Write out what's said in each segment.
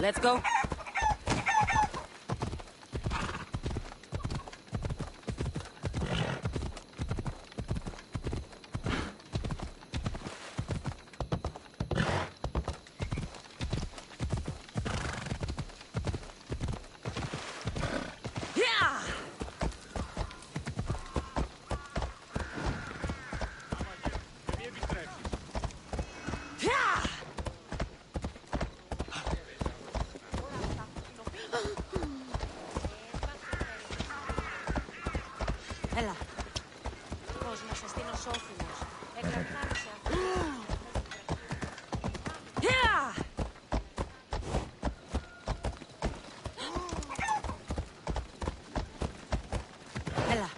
Let's go. Έλα. Κόσμος αστυνοσόφιλος. Εκρατχάρισε αυτό. Έλα.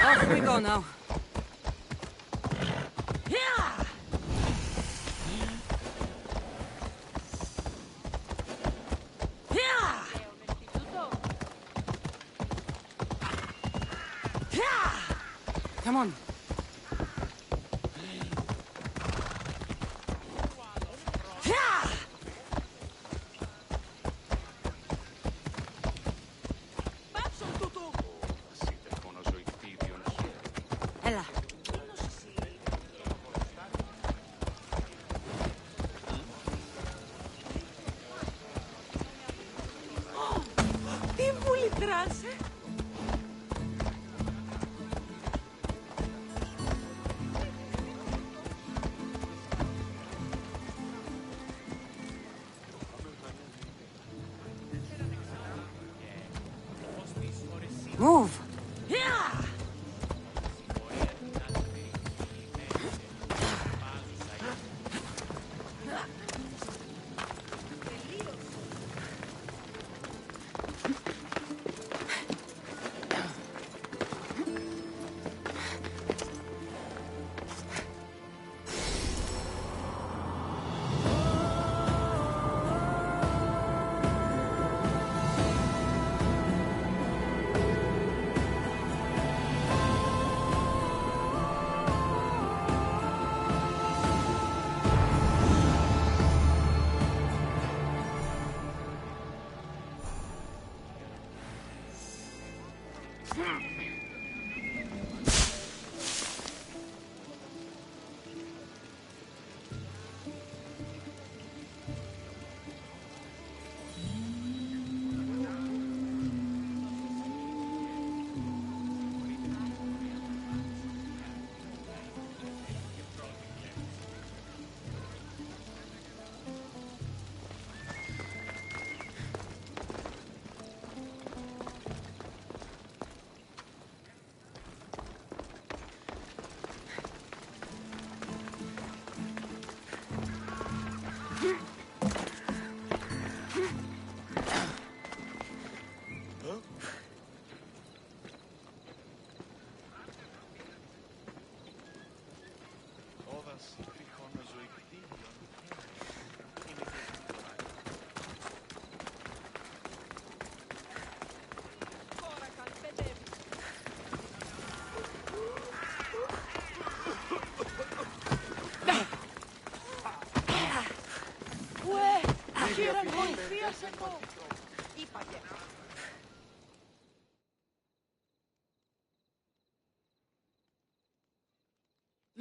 Off we go now. Come on. Έλα. Τι μου λυτράσε. Move.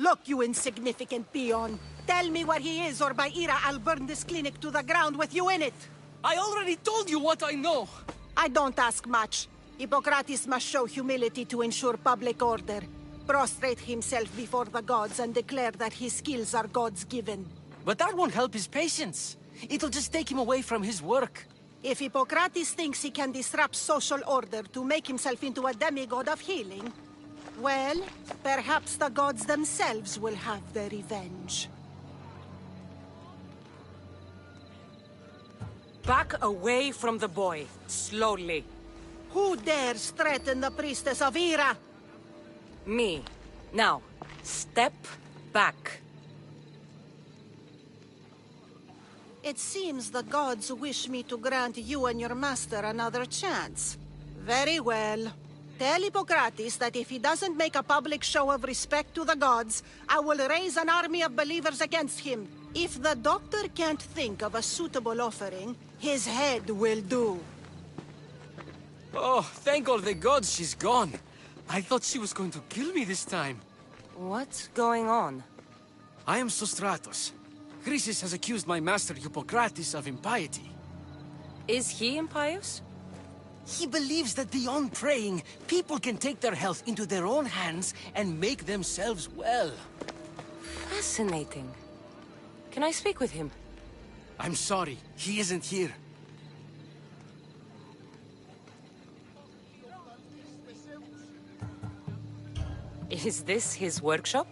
Look, you insignificant peon. Tell me where he is, or by Ira, I'll burn this clinic to the ground with you in it. I already told you what I know! I don't ask much. Hippocrates must show humility to ensure public order. Prostrate himself before the gods and declare that his skills are gods given. But that won't help his patients. It'll just take him away from his work. If Hippocrates thinks he can disrupt social order to make himself into a demigod of healing, well, perhaps the gods themselves will have their revenge. Back away from the boy, slowly. Who dares threaten the priestess of Ira? Me. Now, step back. It seems the gods wish me to grant you and your master another chance. Very well. Tell Hippocrates that if he doesn't make a public show of respect to the gods, I will raise an army of believers against him. If the doctor can't think of a suitable offering, his head will do. Oh, thank all the gods she's gone. I thought she was going to kill me this time. What's going on? I am Sostratos. Chrysis has accused my master Hippocrates of impiety. Is he impious? He believes that beyond praying, people can take their health into their own hands and make themselves well. Fascinating. Can I speak with him? I'm sorry, he isn't here. Is this his workshop?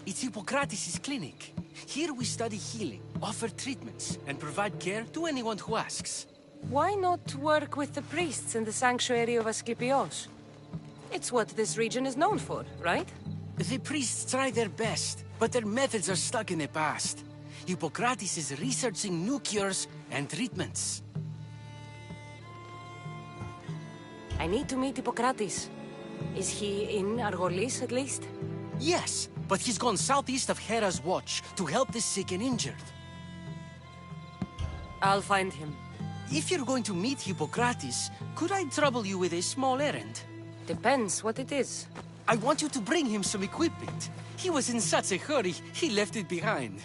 It's Hippocrates' clinic. Here we study healing, offer treatments, and provide care to anyone who asks. Why not work with the priests in the sanctuary of Asclepios? It's what this region is known for, right? The priests try their best, but their methods are stuck in the past. Hippocrates is researching new cures and treatments. I need to meet Hippocrates. Is he in Argolis, at least? Yes, but he's gone southeast of Hera's Watch to help the sick and injured. I'll find him. If you're going to meet Hippocrates, could I trouble you with a small errand? Depends what it is. I want you to bring him some equipment. He was in such a hurry, he left it behind.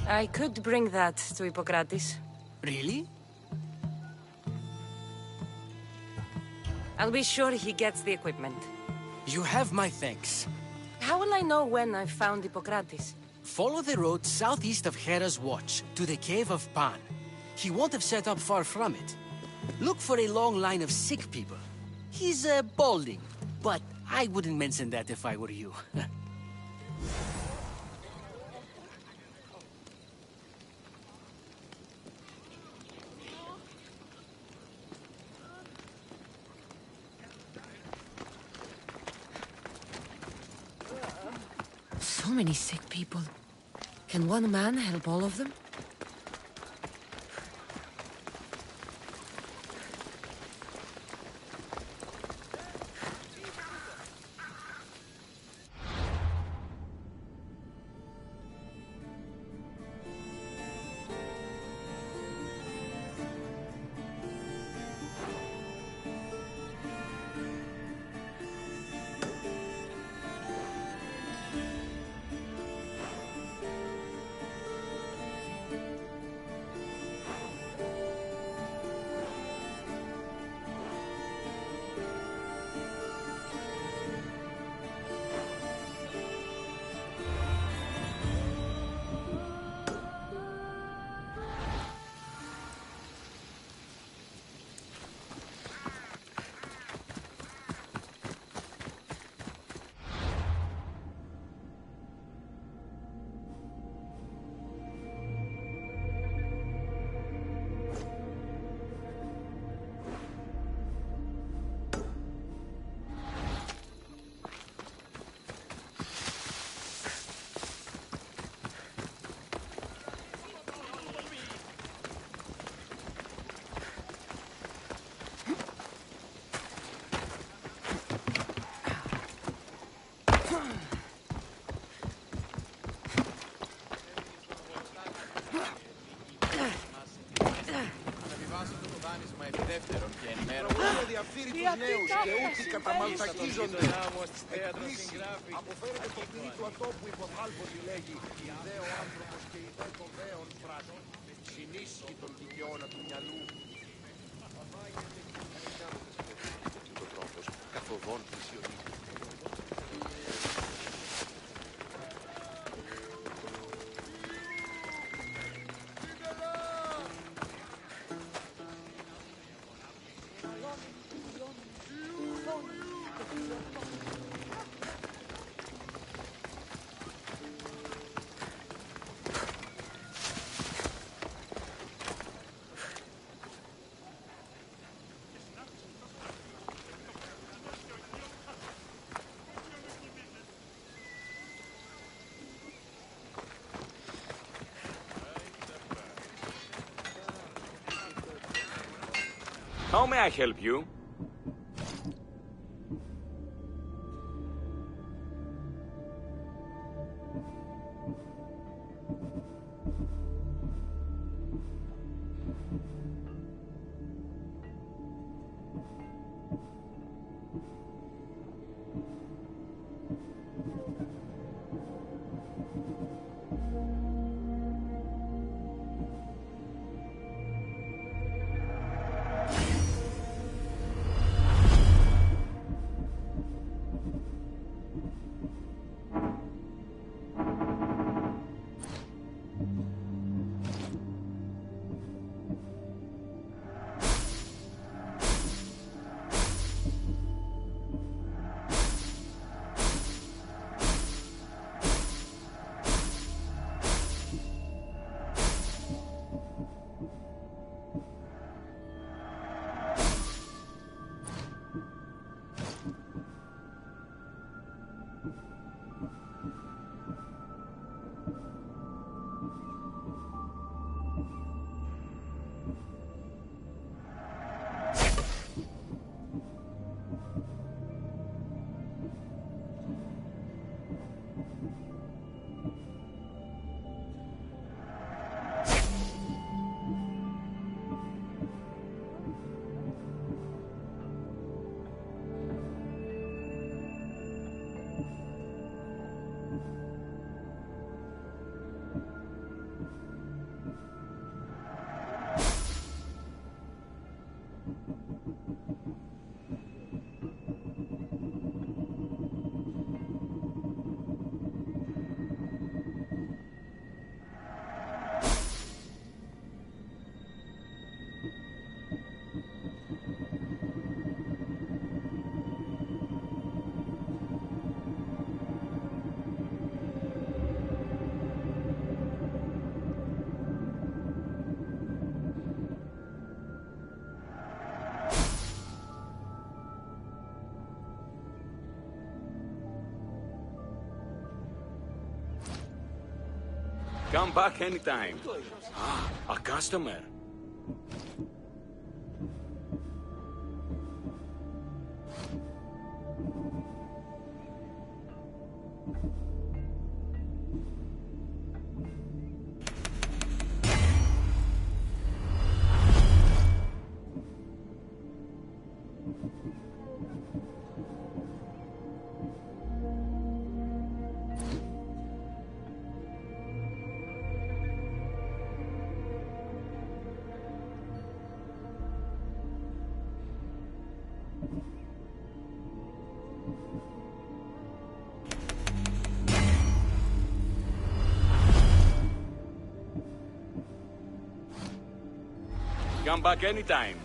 I could bring that to Hippocrates. Really? I'll be sure he gets the equipment. You have my thanks. How will I know when I've found Hippocrates? Follow the road southeast of Hera's Watch to the Cave of Pan. He won't have set up far from it. Look for a long line of sick people. He's balding, but I wouldn't mention that if I were you. So many sick people. Can one man help all of them? Διαφύρει τους νέους και ούτοι καταμαλτακίζονται. Εκπλήσει, αποφέρεται το πλοίο του ατόπου υποθάλπωτη λέγει. Ιδέ ο άνθρωπος και ιδέ των δέων πράττων. Συνίσχυ των δικαιώνα του μυαλού. Ο τρόπος καθοδόν πλησιωτή. How may I help you? Come back anytime. Ah, a customer. Come back anytime.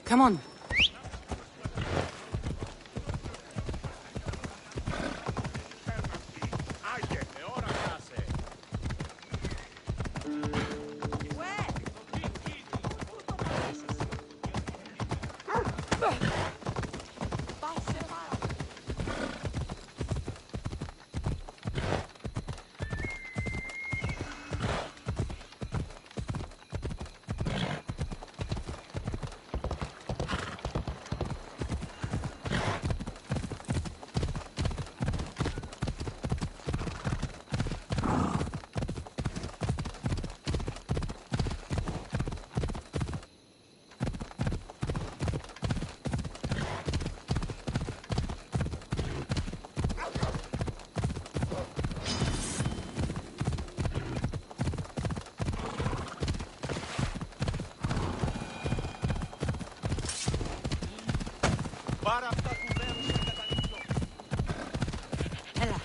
Come on. Πάρα αυτά του δέρους και καταλήξω. Έλα.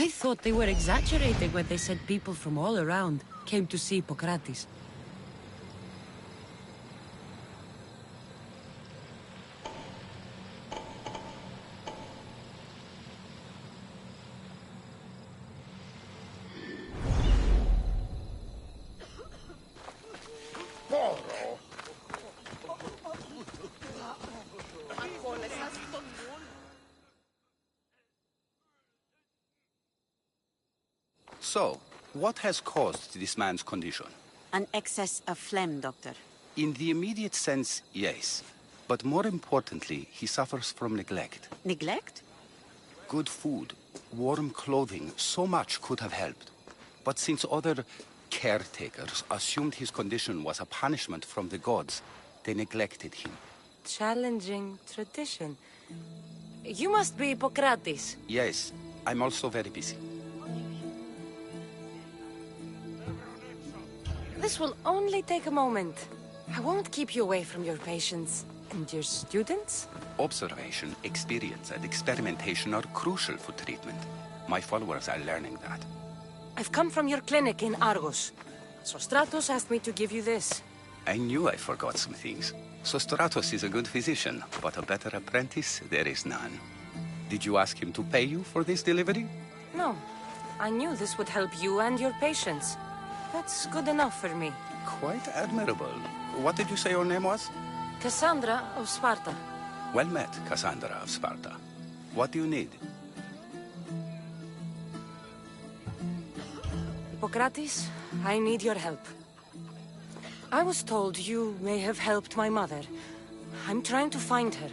I thought they were exaggerating when they said people from all around came to see Hippocrates. So, what has caused this man's condition? An excess of phlegm, Doctor. In the immediate sense, yes. But more importantly, he suffers from neglect. Neglect? Good food, warm clothing, so much could have helped. But since other caretakers assumed his condition was a punishment from the gods, they neglected him. Challenging tradition. You must be Hippocrates. Yes, I'm also very busy. This will only take a moment. I won't keep you away from your patients. And your students? Observation, experience, and experimentation are crucial for treatment. My followers are learning that. I've come from your clinic in Argos. So Stratos asked me to give you this. I knew I forgot some things. Sostratos is a good physician, but a better apprentice there is none. Did you ask him to pay you for this delivery? No. I knew this would help you and your patients. That's good enough for me. Quite admirable. What did you say your name was? Cassandra of Sparta. Well met, Cassandra of Sparta. What do you need? Hippocrates, I need your help. I was told you may have helped my mother. I'm trying to find her.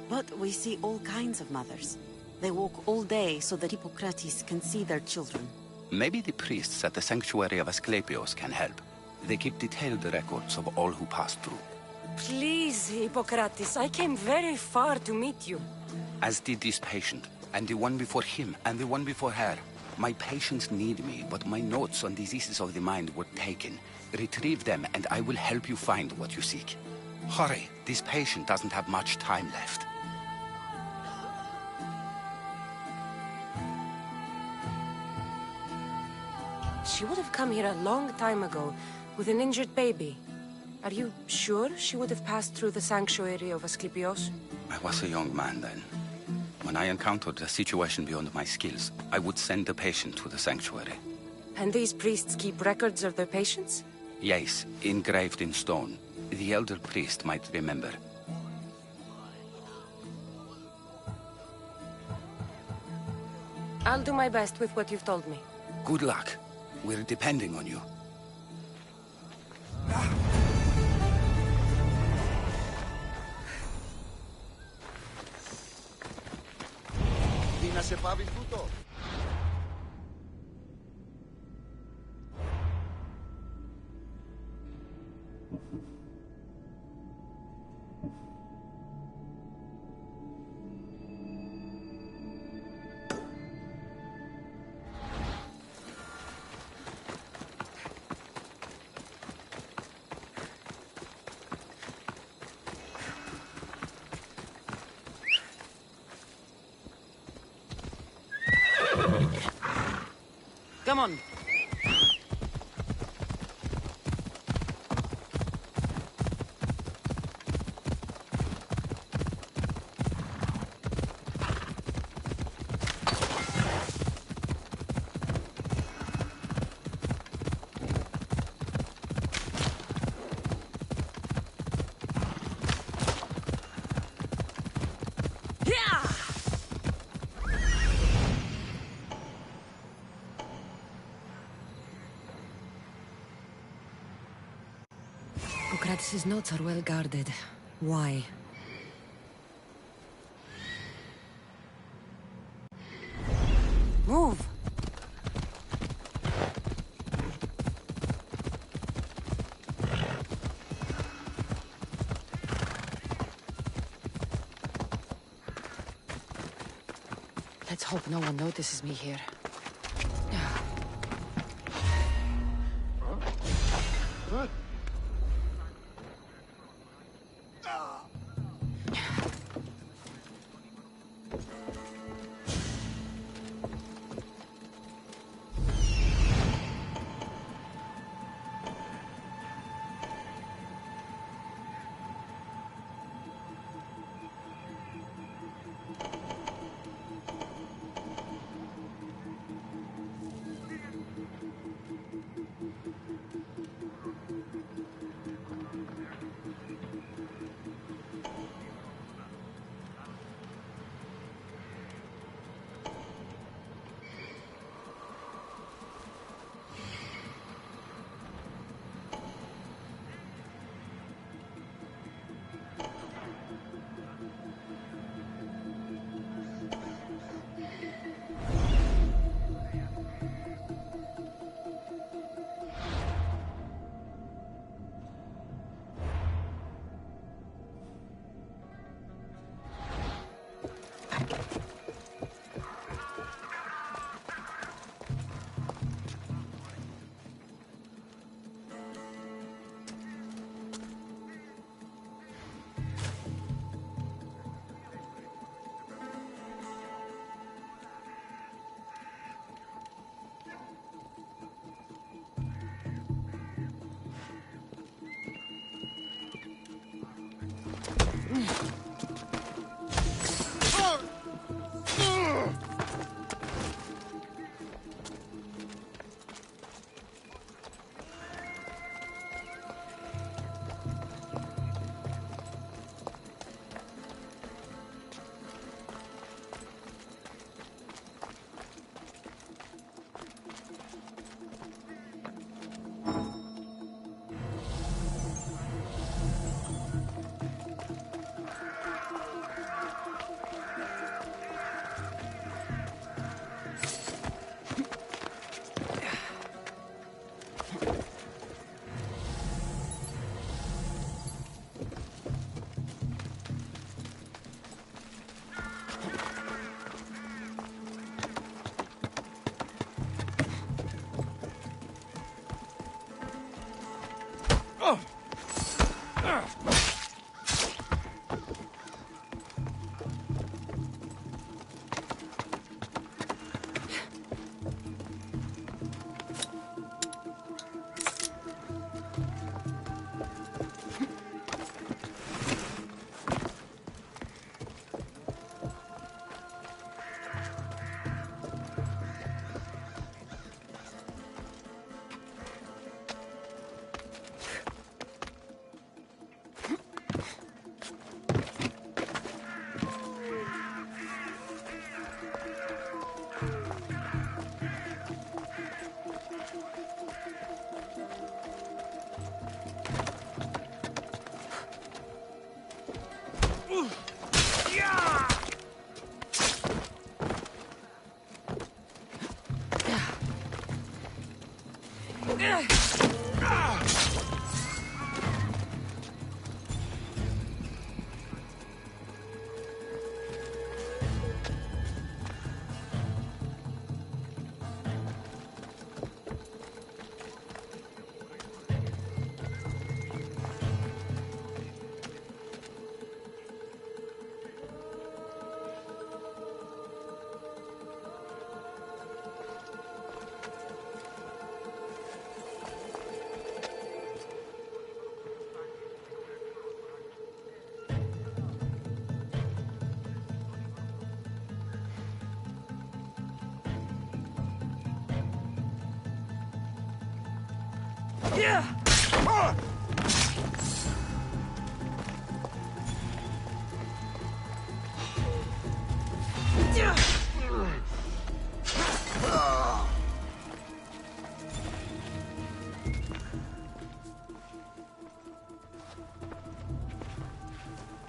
But we see all kinds of mothers. They walk all day so that Hippocrates can see their children. Maybe the priests at the sanctuary of Asclepios can help. They keep detailed records of all who passed through. Please, Hippocrates, I came very far to meet you. As did this patient, and the one before him, and the one before her. My patients need me, but my notes on diseases of the mind were taken. Retrieve them, and I will help you find what you seek. Hurry, this patient doesn't have much time left. She would have come here a long time ago, with an injured baby. Are you sure she would have passed through the sanctuary of Asclepios? I was a young man then. When I encountered a situation beyond my skills, I would send the patient to the sanctuary. And these priests keep records of their patients? Yes, engraved in stone. The elder priest might remember. I'll do my best with what you've told me. Good luck. We're depending on you. Τι να σε πάβει τούτο? Come on. Hippocrates' notes are well guarded. Why? Move! Let's hope no one notices me here.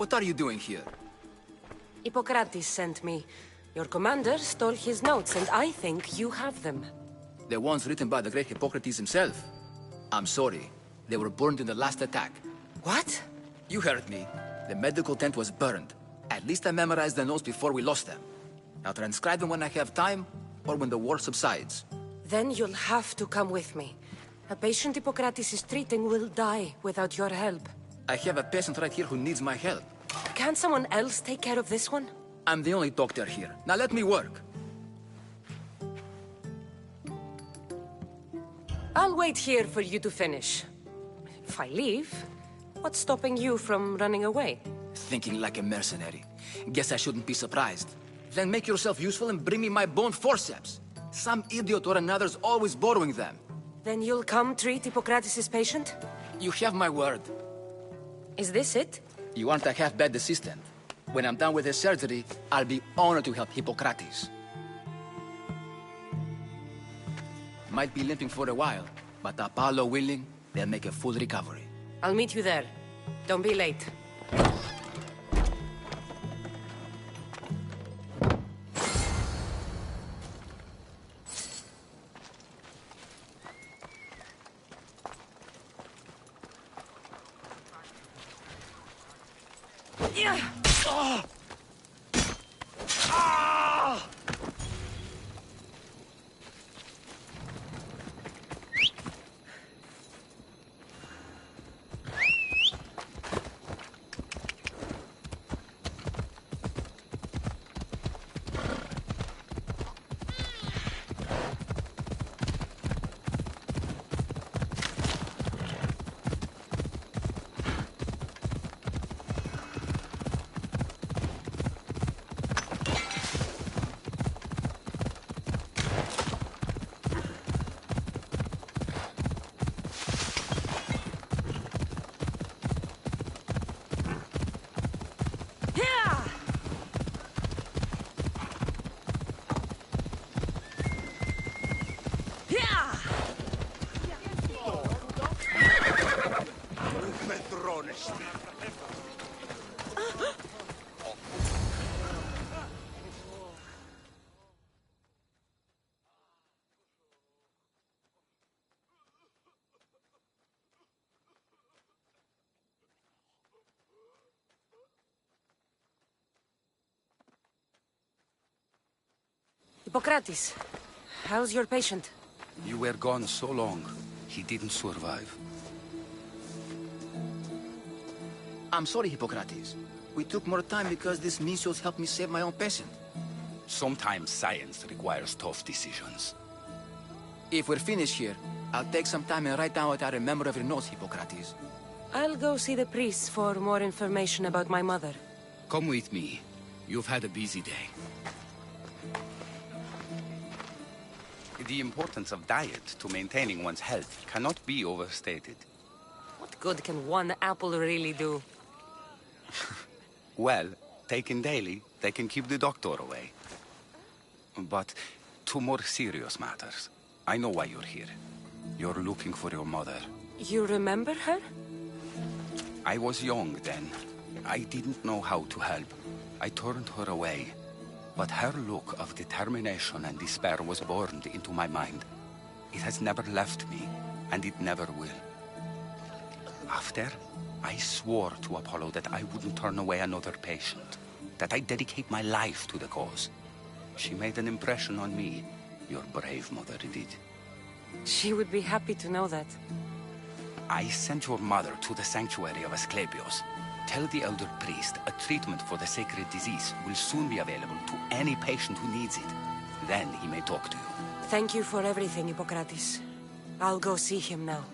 What are you doing here? Hippocrates sent me. Your commander stole his notes, and I think you have them. The ones written by the great Hippocrates himself. I'm sorry. They were burned in the last attack. What? You heard me. The medical tent was burned. At least I memorized the notes before we lost them. I'll transcribe them when I have time, or when the war subsides. Then you'll have to come with me. A patient Hippocrates is treating will die without your help. I have a patient right here who needs my help. Can't someone else take care of this one? I'm the only doctor here. Now let me work. I'll wait here for you to finish. If I leave, what's stopping you from running away? Thinking like a mercenary. Guess I shouldn't be surprised. Then make yourself useful and bring me my bone forceps. Some idiot or another's always borrowing them. Then you'll come treat Hippocrates' patient? You have my word. Is this it? You aren't a half-bad assistant. When I'm done with the surgery, I'll be honored to help Hippocrates. Might be limping for a while, but Apollo willing, they'll make a full recovery. I'll meet you there. Don't be late. Yeah. Oh. Ah. Hippocrates, how's your patient? You were gone so long, he didn't survive. I'm sorry, Hippocrates. We took more time because this measles helped me save my own patient. Sometimes science requires tough decisions. If we're finished here, I'll take some time and write down what I remember of your notes, Hippocrates. I'll go see the priest for more information about my mother. Come with me. You've had a busy day. The importance of diet to maintaining one's health cannot be overstated. What good can one apple really do? Well, taken daily, they can keep the doctor away. But to more serious matters, I know why you're here. You're looking for your mother. You remember her? I was young then. I didn't know how to help. I turned her away. But her look of determination and despair was burned into my mind. It has never left me, and it never will. After, I swore to Apollo that I wouldn't turn away another patient, that I'd dedicate my life to the cause. She made an impression on me. Your brave mother did. She would be happy to know that. I sent your mother to the sanctuary of Asclepios. Tell the elder priest a treatment for the sacred disease will soon be available to any patient who needs it. Then he may talk to you. Thank you for everything, Hippocrates. I'll go see him now.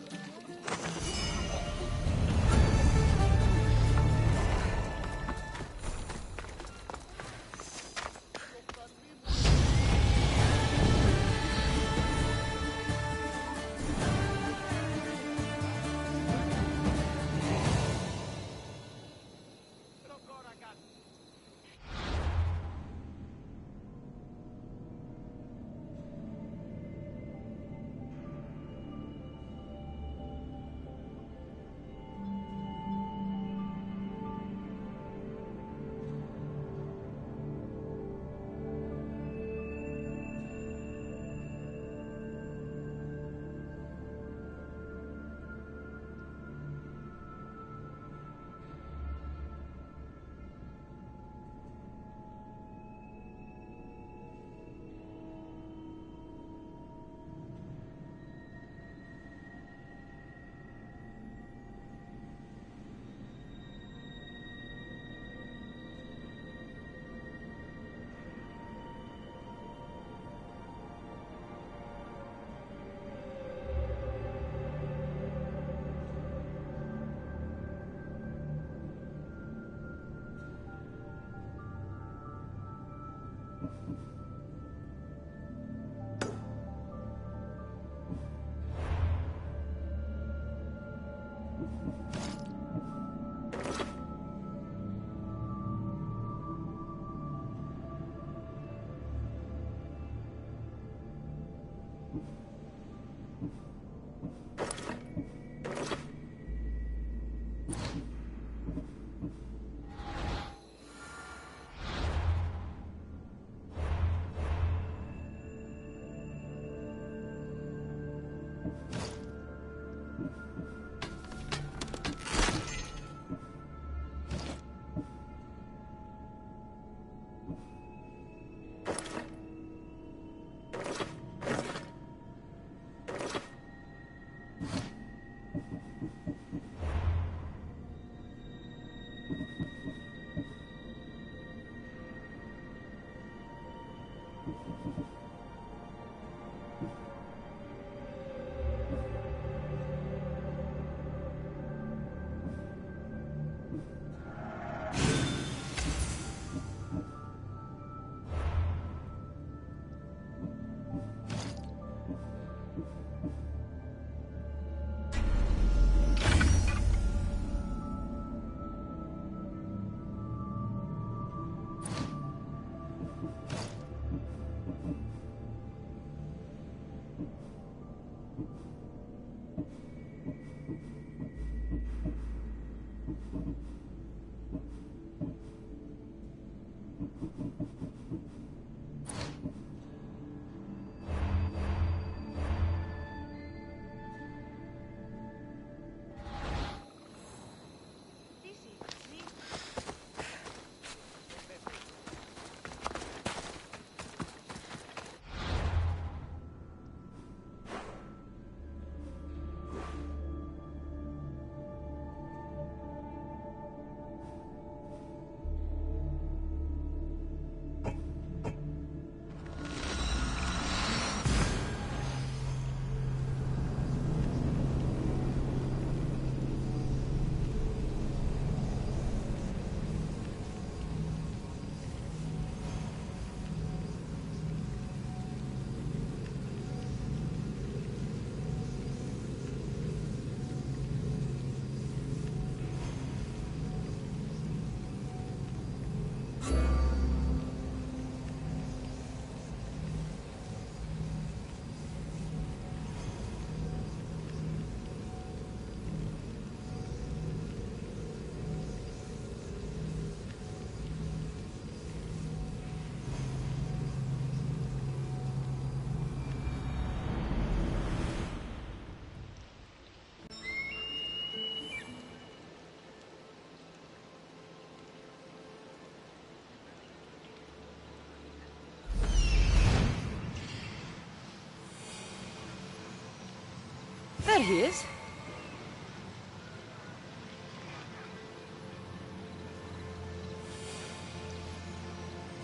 There he is.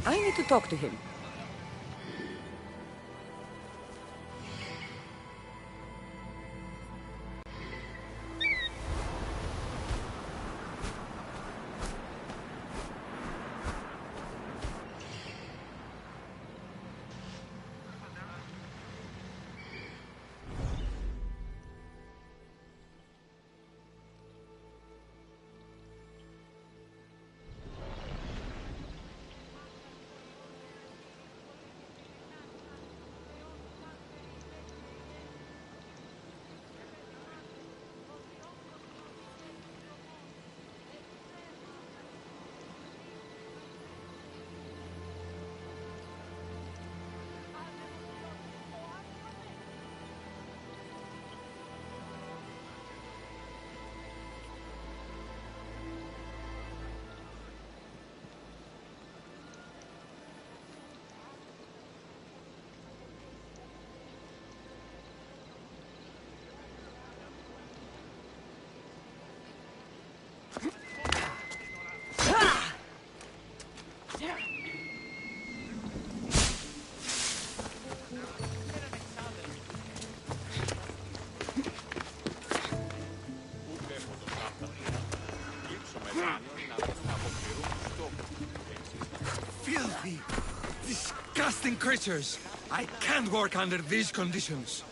I need to talk to him. Filthy, disgusting creatures! I can't work under these conditions.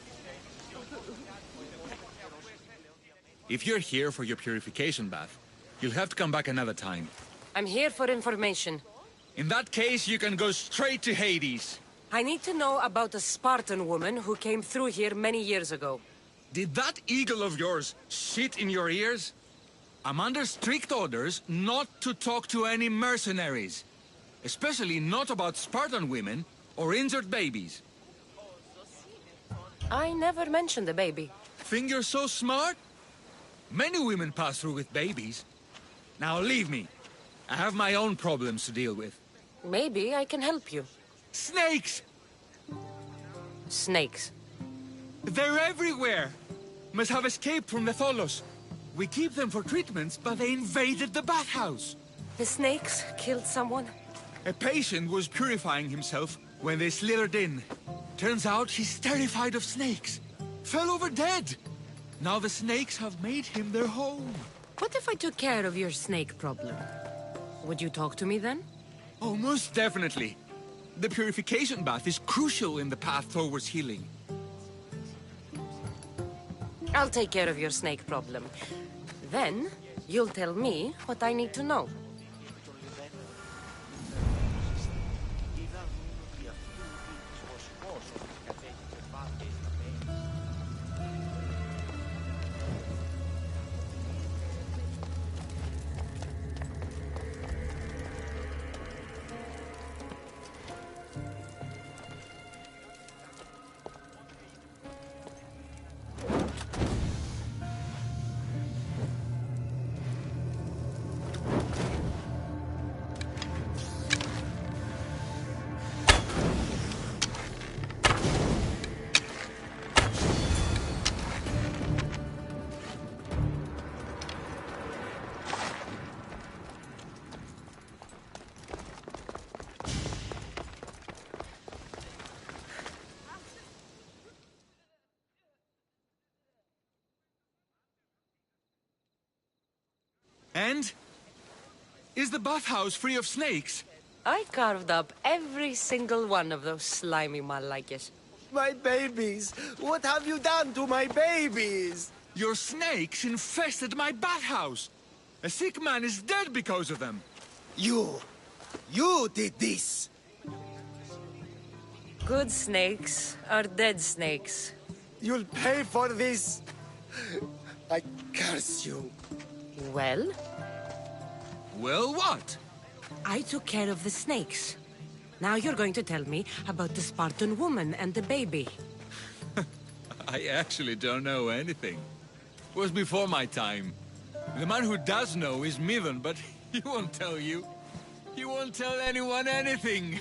If you're here for your purification bath, you'll have to come back another time. I'm here for information. In that case, you can go straight to Hades. I need to know about a Spartan woman who came through here many years ago. Did that eagle of yours shit in your ears? I'm under strict orders not to talk to any mercenaries. Especially not about Spartan women or injured babies. I never mentioned the baby. Think you're so smart? Many women pass through with babies. Now leave me. I have my own problems to deal with. Maybe I can help you. Snakes! Snakes. They're everywhere! Must have escaped from the Tholos. We keep them for treatments, but they invaded the bathhouse. The snakes killed someone? A patient was purifying himself when they slithered in. Turns out he's terrified of snakes. Fell over dead. Now the snakes have made him their home. What if I took care of your snake problem? Would you talk to me then? Oh, most definitely. The purification bath is crucial in the path towards healing. I'll take care of your snake problem. Then, you'll tell me what I need to know. And? Is the bathhouse free of snakes? I carved up every single one of those slimy malakes. My babies! What have you done to my babies? Your snakes infested my bathhouse! A sick man is dead because of them! You did this! Good snakes are dead snakes. You'll pay for this! I curse you. Well? Well, what? I took care of the snakes. Now you're going to tell me about the Spartan woman and the baby. I actually don't know anything. It was before my time. The man who does know is Mivan, but he won't tell you. He won't tell anyone anything.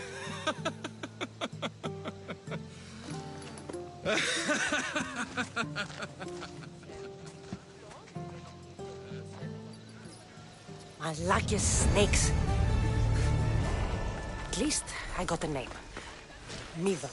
Malakis snakes. At least I got a name. Miva.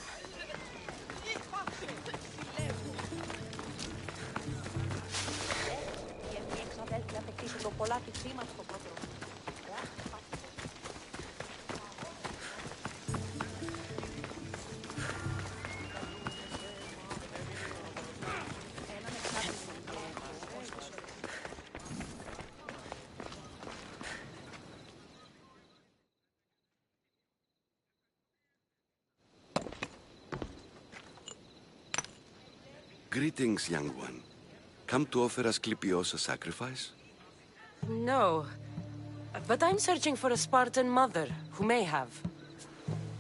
Greetings, young one. Come to offer Asclepios a sacrifice? No. But I'm searching for a Spartan mother who may have.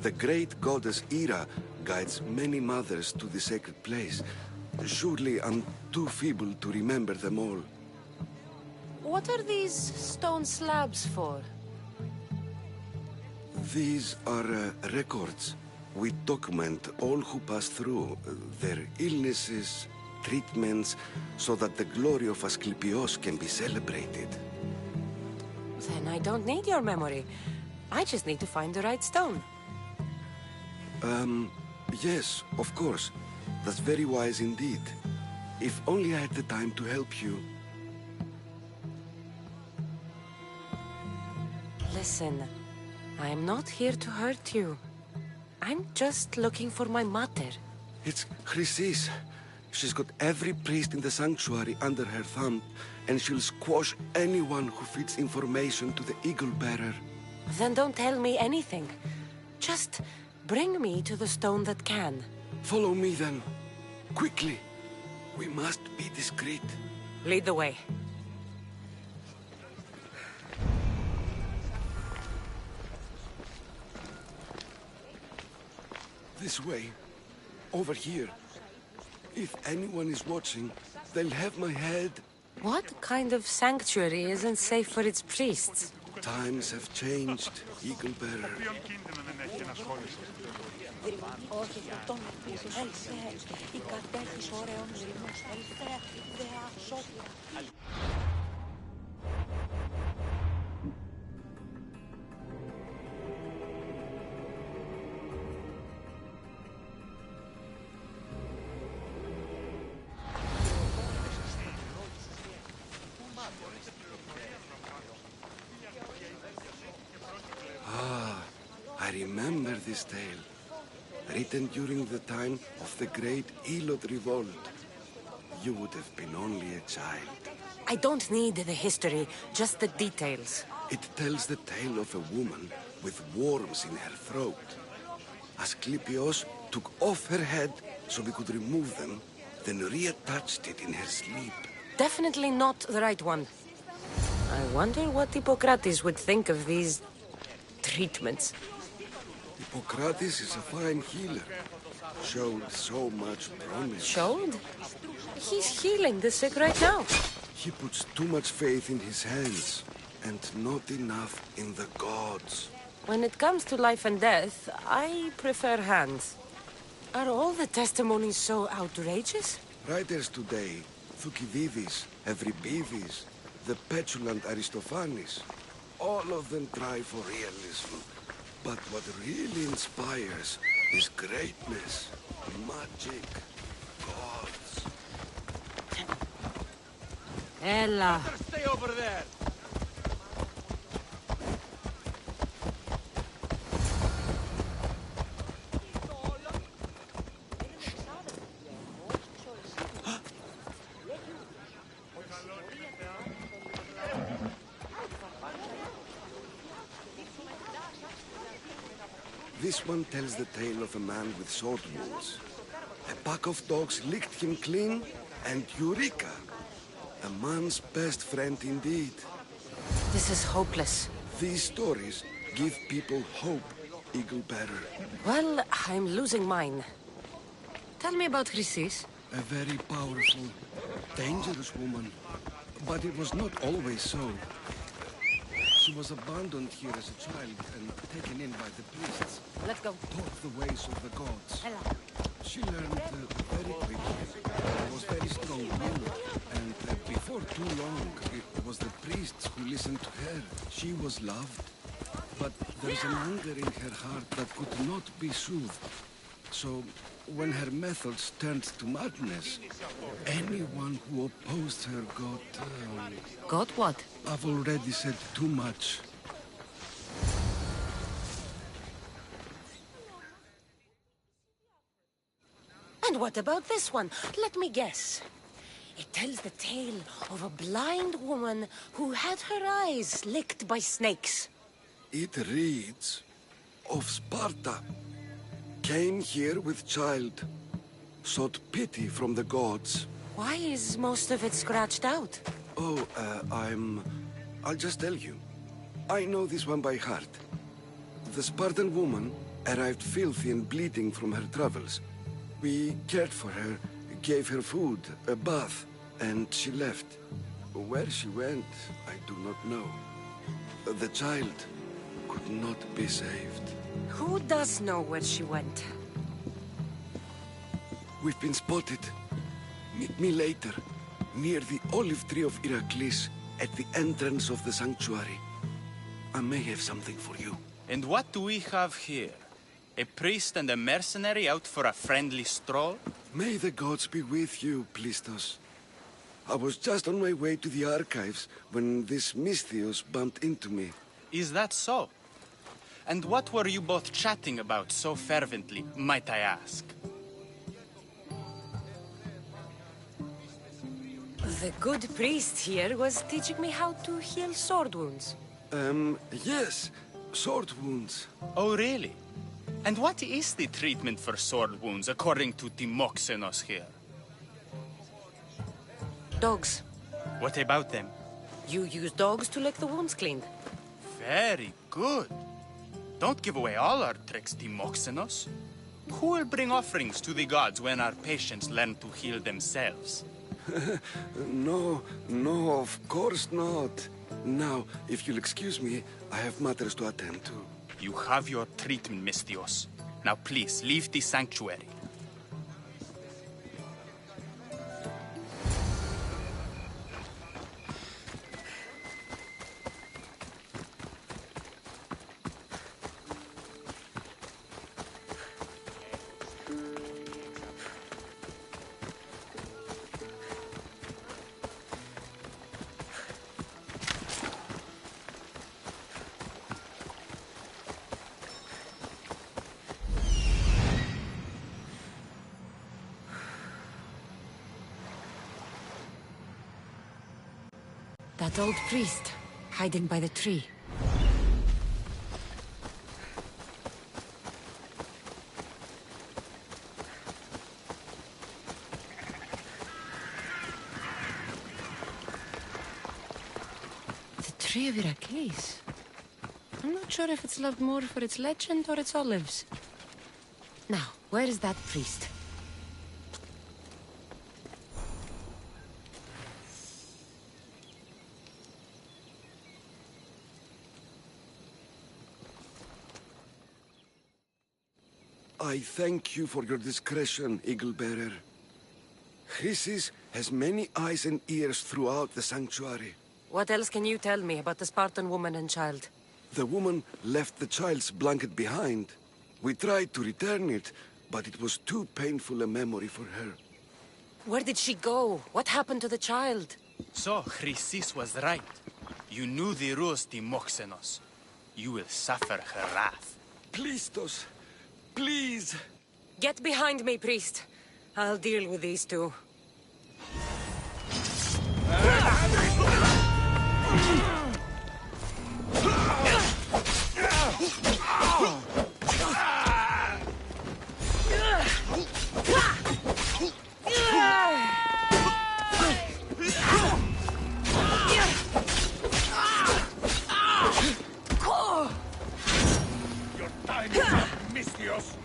The great goddess Ira guides many mothers to the sacred place. Surely I'm too feeble to remember them all. What are these stone slabs for? These are records. We document all who pass through, their illnesses, treatments, so that the glory of Asclepios can be celebrated. Then I don't need your memory. I just need to find the right stone. Yes, of course. That's very wise indeed. If only I had the time to help you. Listen, I'm not here to hurt you. I'm just looking for my mother. It's Chrysis. She's got every priest in the sanctuary under her thumb, and she'll squash anyone who feeds information to the Eagle Bearer. Then don't tell me anything. Just bring me to the stone that can. Follow me then. Quickly. We must be discreet. Lead the way. This way. Over here. If anyone is watching, they'll have my head. What kind of sanctuary isn't safe for its priests? Times have changed, Eagle Bearer. I remember this tale, written during the time of the great Elot revolt. You would have been only a child. I don't need the history, just the details. It tells the tale of a woman with worms in her throat. Asclepios took off her head so we could remove them, then reattached it in her sleep. Definitely not the right one. I wonder what Hippocrates would think of these treatments. Hippocrates is a fine healer. Showed so much promise. Showed? He's healing the sick right now. He puts too much faith in his hands, and not enough in the gods. When it comes to life and death, I prefer hands. Are all the testimonies so outrageous? Writers today, Thucydides, Euripides, the petulant Aristophanes, all of them try for realism. But what really inspires is greatness, magic, gods. Ella. Stay over there! This one tells the tale of a man with sword wounds. A pack of dogs licked him clean, and Eureka! A man's best friend indeed. This is hopeless. These stories give people hope, Eagle Bearer. Well, I'm losing mine. Tell me about Chrysis. A very powerful, dangerous woman. But it was not always so. She was abandoned here as a child and taken in by the priests. Let's go. Taught the ways of the gods. Ella. She learned very quickly. Was very strong-willed. And before too long, it was the priests who listened to her. She was loved. But there's an anger in her heart that could not be soothed. So, when her methods turned to madness, anyone who opposed her got... Got what? I've already said too much. And what about this one? Let me guess. It tells the tale of a blind woman who had her eyes licked by snakes. It reads of Sparta. Came here with child. Sought pity from the gods. Why is most of it scratched out? Oh, I'll just tell you. I know this one by heart. The Spartan woman arrived filthy and bleeding from her travels. We cared for her, gave her food, a bath, and she left. Where she went, I do not know. The child could not be saved. Who does know where she went? We've been spotted. Meet me later, near the olive tree of Heracles, at the entrance of the sanctuary. I may have something for you. And what do we have here? A priest and a mercenary out for a friendly stroll? May the gods be with you, Plistos. I was just on my way to the archives when this Misthios bumped into me. Is that so? And what were you both chatting about so fervently, might I ask? The good priest here was teaching me how to heal sword wounds. Yes. Sword wounds. Oh, really? And what is the treatment for sword wounds, according to Timoxenos here? Dogs. What about them? You use dogs to lick the wounds clean. Very good. Don't give away all our tricks, Timoxenos. Who will bring offerings to the gods when our patients learn to heal themselves? No, of course not. Now, if you'll excuse me, I have matters to attend to. You have your treatment, Mistios. Now please, leave the sanctuary. That old priest, hiding by the tree. The tree of Iraklis. I'm not sure if it's loved more for its legend or its olives. Now, where is that priest? I thank you for your discretion, Eagle Bearer. Chrysis has many eyes and ears throughout the sanctuary. What else can you tell me about the Spartan woman and child? The woman left the child's blanket behind. We tried to return it, but it was too painful a memory for her. Where did she go? What happened to the child? So, Chrysis was right. You knew the rules, Timoxenos. You will suffer her wrath. Plistos, please! Get behind me, priest. I'll deal with these two. Your time is up, Mistios!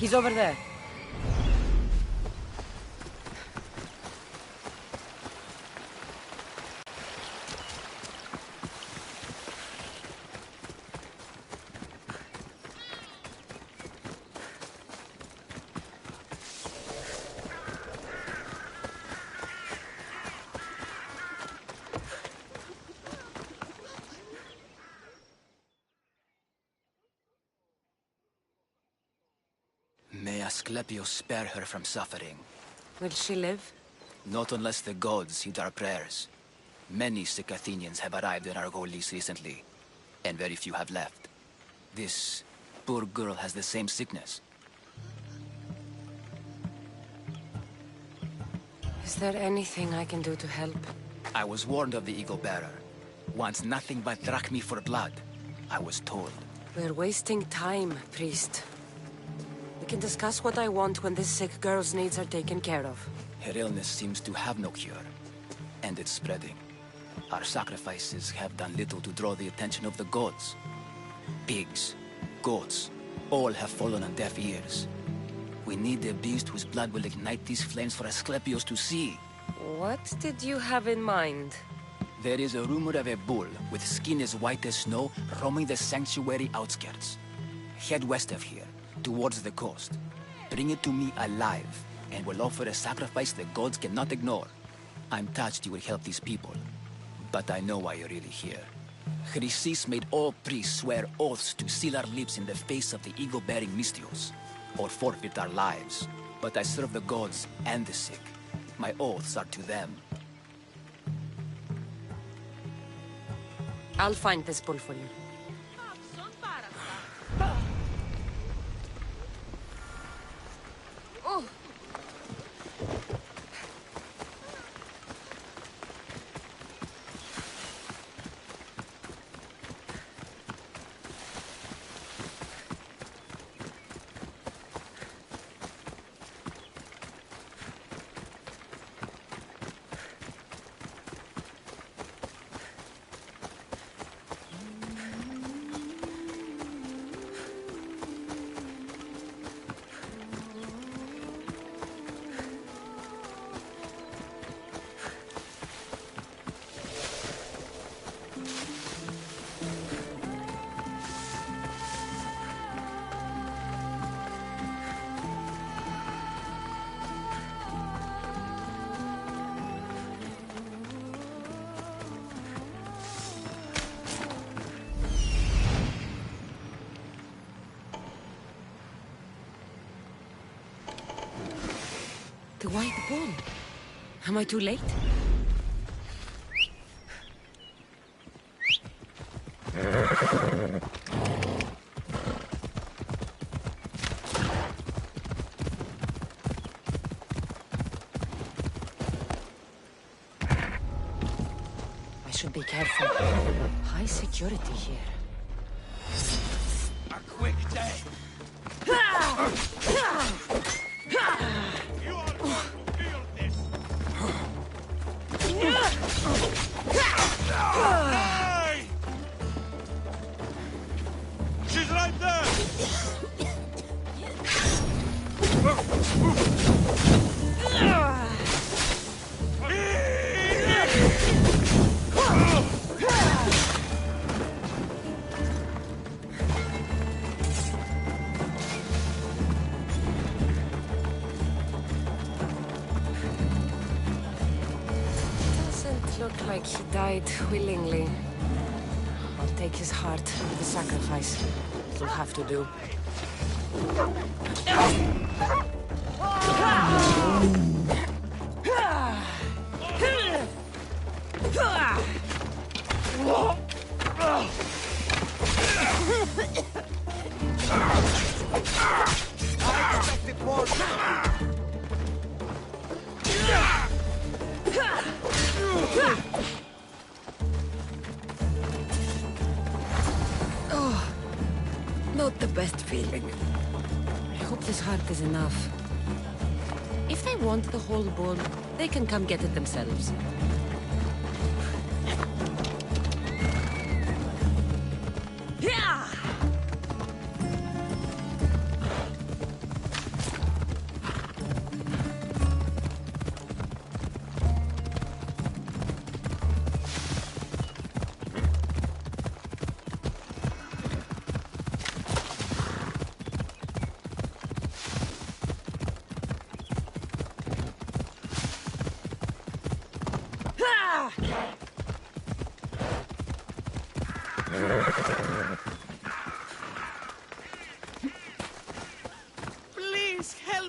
He's over there. Asclepius spare her from suffering. Will she live? Not unless the gods heed our prayers. Many sick Athenians have arrived in Argolis recently, and very few have left. This poor girl has the same sickness. Is there anything I can do to help? I was warned of the Eagle Bearer. Wants nothing but drachmi for blood, I was told. We're wasting time, priest. We can discuss what I want when this sick girl's needs are taken care of. Her illness seems to have no cure, and it's spreading. Our sacrifices have done little to draw the attention of the gods. Pigs, goats, all have fallen on deaf ears. We need a beast whose blood will ignite these flames for Asclepius to see. What did you have in mind? There is a rumor of a bull with skin as white as snow roaming the sanctuary outskirts. Head west of here, towards the coast. Bring it to me alive, and we'll offer a sacrifice the gods cannot ignore. I'm touched you will help these people, but I know why you're really here. Chrysis made all priests swear oaths to seal our lips in the face of the eagle-bearing Mystios, or forfeit our lives. But I serve the gods and the sick. My oaths are to them. I'll find this bull for you. Oh. The white bull. Am I too late? I should be careful. High security here. A quick day. You are going to feel this. Hey! She's right there. Look like he died willingly. I'll take his heart with the sacrifice. It'll have to do. Oh, not the best feeling. I hope this heart is enough. If they want the whole bull, they can come get it themselves. Yeah! Please help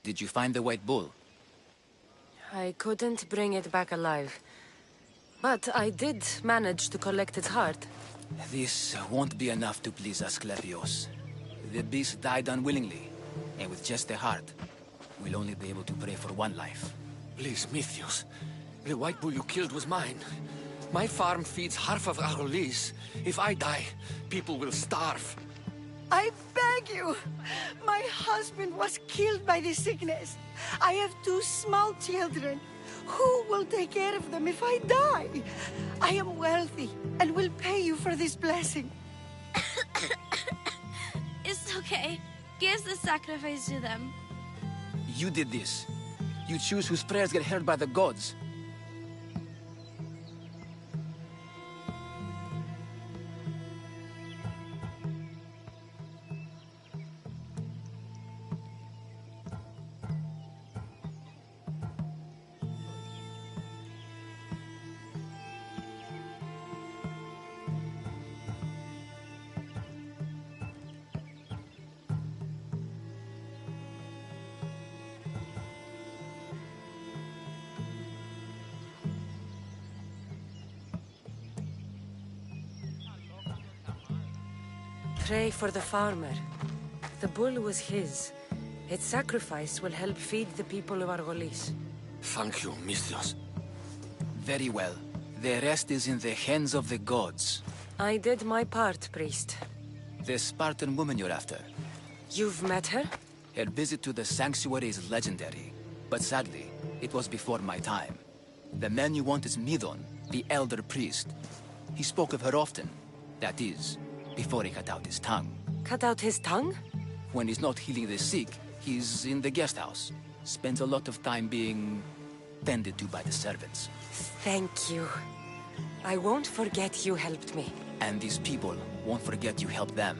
Did you find the white bull? I couldn't bring it back alive. But I did manage to collect its heart. This won't be enough to please Asclepios. The beast died unwillingly, and with just a heart, we'll only be able to pray for one life. Please, Mythios. The white bull you killed was mine. My farm feeds half of Arolis. If I die, people will starve. I beg you! My husband was killed by this sickness. I have 2 small children. Who will take care of them if I die? I am wealthy and will pay you for this blessing. It's okay. Give the sacrifice to them. You did this. You choose whose prayers get heard by the gods. Pray for the farmer. The bull was his. Its sacrifice will help feed the people of Argolis. Thank you, Mythios. Very well. The rest is in the hands of the gods. I did my part, priest. The Spartan woman you're after. You've met her? Her visit to the sanctuary is legendary, but sadly, it was before my time. The man you want is Midon, the elder priest. He spoke of her often. That is, before he cut out his tongue. Cut out his tongue? When he's not healing the sick, he's in the guest house. Spends a lot of time being tended to by the servants. Thank you. I won't forget you helped me. And these people won't forget you helped them.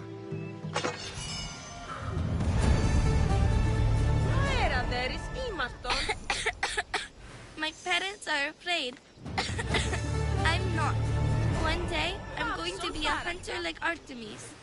My parents are afraid. I'm not. One day, I'm going to be a hunter like Artemis.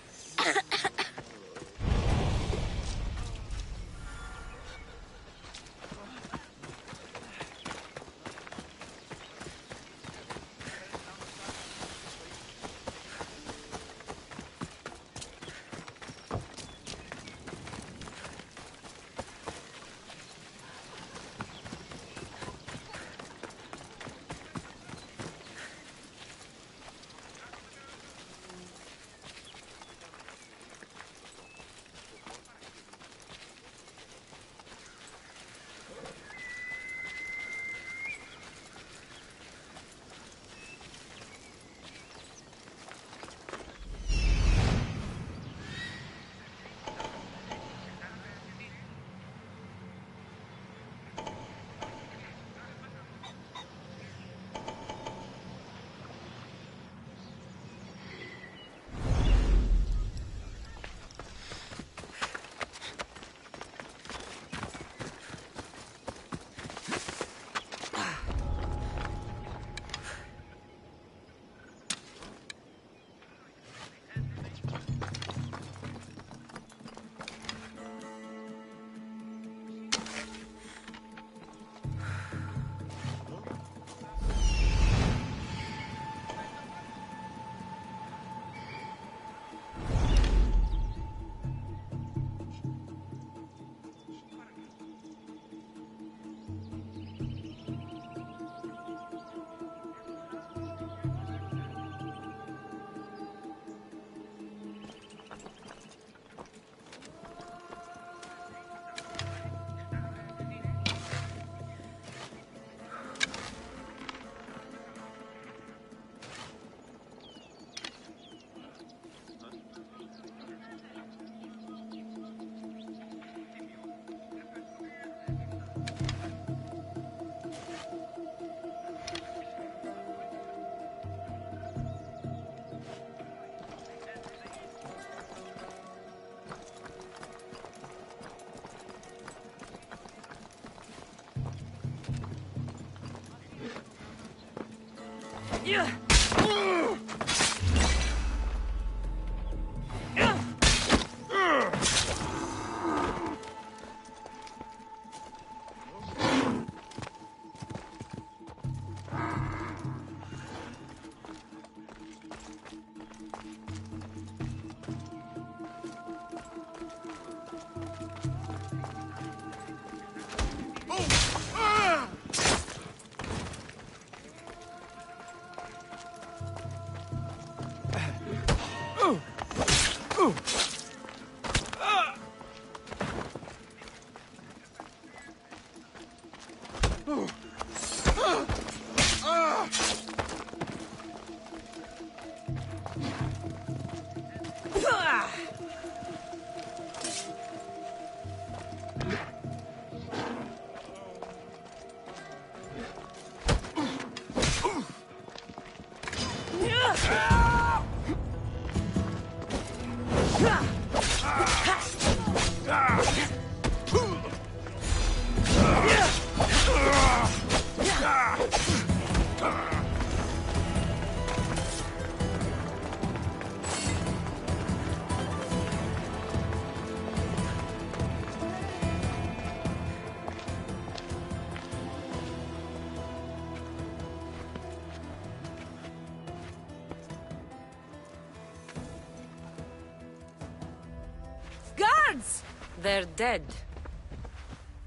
Guards! They're dead.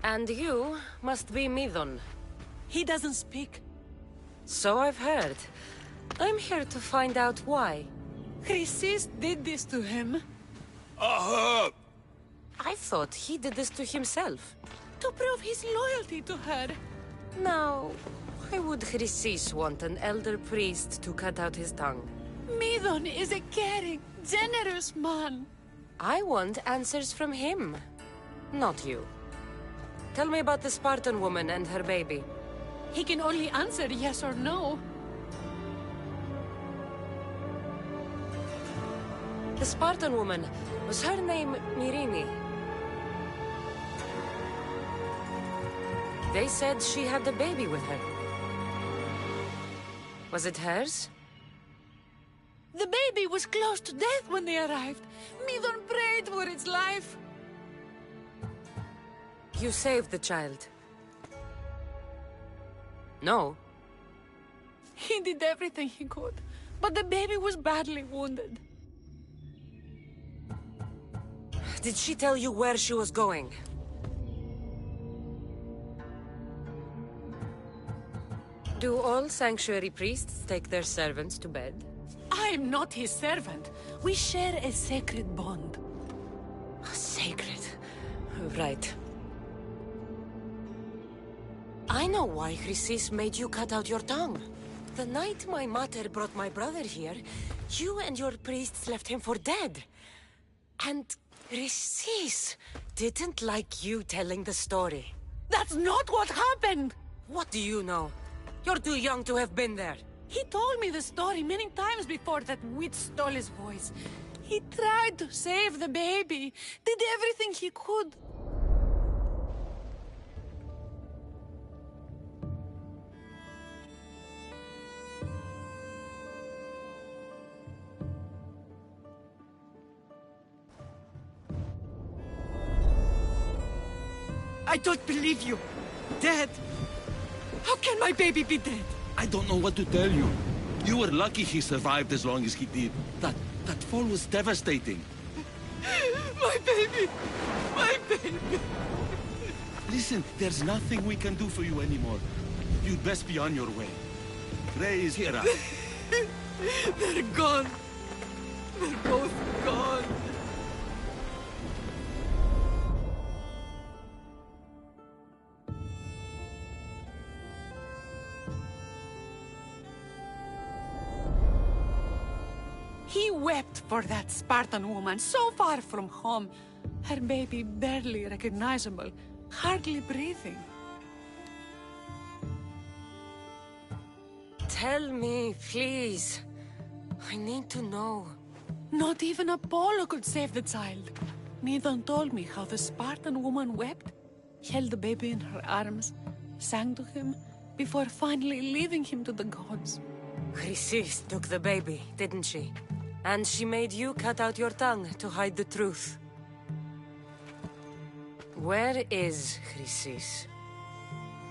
And you must be Midon. He doesn't speak. So I've heard. I'm here to find out why. Chrysis did this to him. I thought he did this to himself. To prove his loyalty to her. Now, why would Chrysis want an elder priest to cut out his tongue? Midon is a caring, generous man. I want answers from him, not you. Tell me about the Spartan woman and her baby. He can only answer yes or no. The Spartan woman, was her name Myrine? They said she had a baby with her. Was it hers? The baby was close to death when they arrived. Midon prayed for its life. You saved the child. No. He did everything he could, but the baby was badly wounded. Did she tell you where she was going? Do all sanctuary priests take their servants to bed? I am not his servant. We share a sacred bond. Sacred. Right. I know why Chrysis made you cut out your tongue. The night my mater brought my brother here, you and your priests left him for dead. And Chrysis didn't like you telling the story. That's not what happened! What do you know? You're too young to have been there. He told me the story many times before that witch stole his voice. He tried to save the baby, did everything he could. I don't believe you. Dead? How can my baby be dead? I don't know what to tell you. You were lucky he survived as long as he did. That fall was devastating. My baby! My baby! Listen, there's nothing we can do for you anymore. You'd best be on your way. Frey is here. They're gone. They're both gone. He wept for that Spartan woman, so far from home. Her baby barely recognizable, hardly breathing. Tell me, please. I need to know. Not even Apollo could save the child. Midon told me how the Spartan woman wept, held the baby in her arms, sang to him, before finally leaving him to the gods. Chrysis took the baby, didn't she? And she made you cut out your tongue to hide the truth. Where is Chrysis?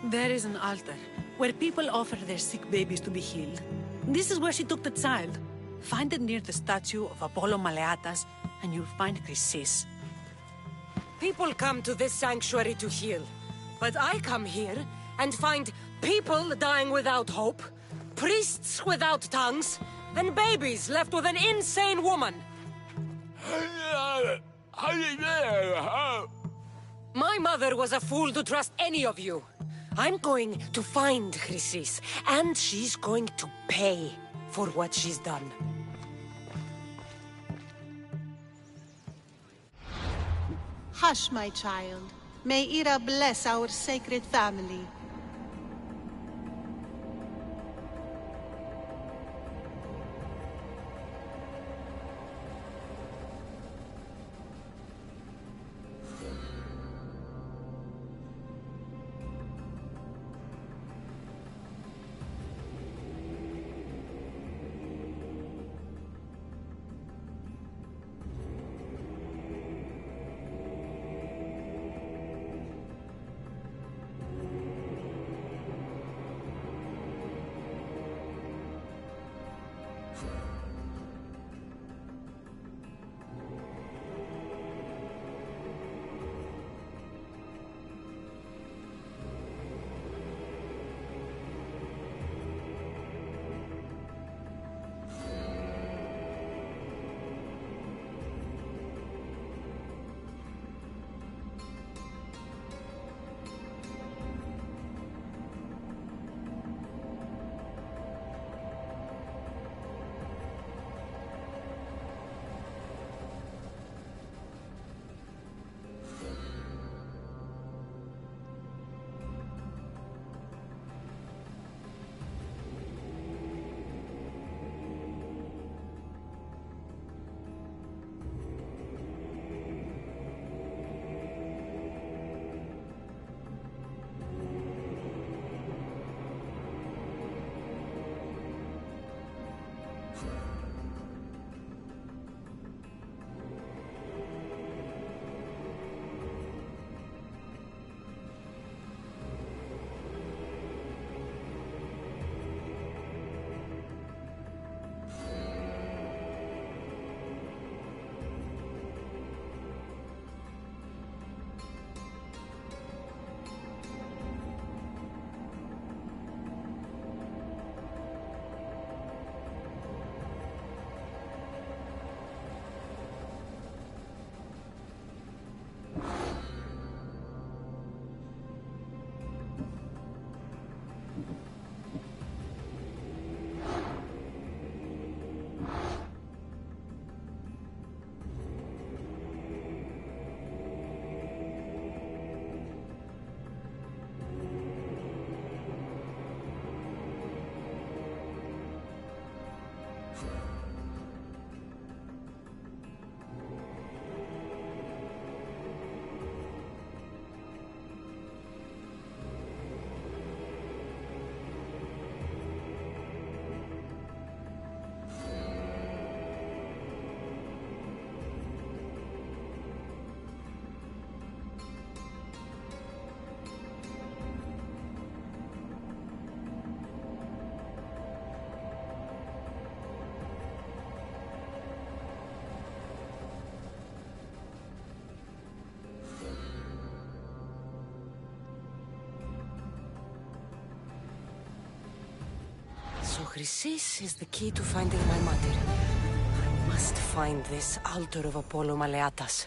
There is an altar, where people offer their sick babies to be healed. This is where she took the child. Find it near the statue of Apollo Maleatas, and you'll find Chrysis. People come to this sanctuary to heal. But I come here and find people dying without hope, priests without tongues, And babies left with an insane woman. My mother was a fool to trust any of you. I'm going to find Chrysis, and she's going to pay for what she's done. Hush, my child. May Ira bless our sacred family. So Chrysis is the key to finding my mother. I must find this altar of Apollo Maleatas.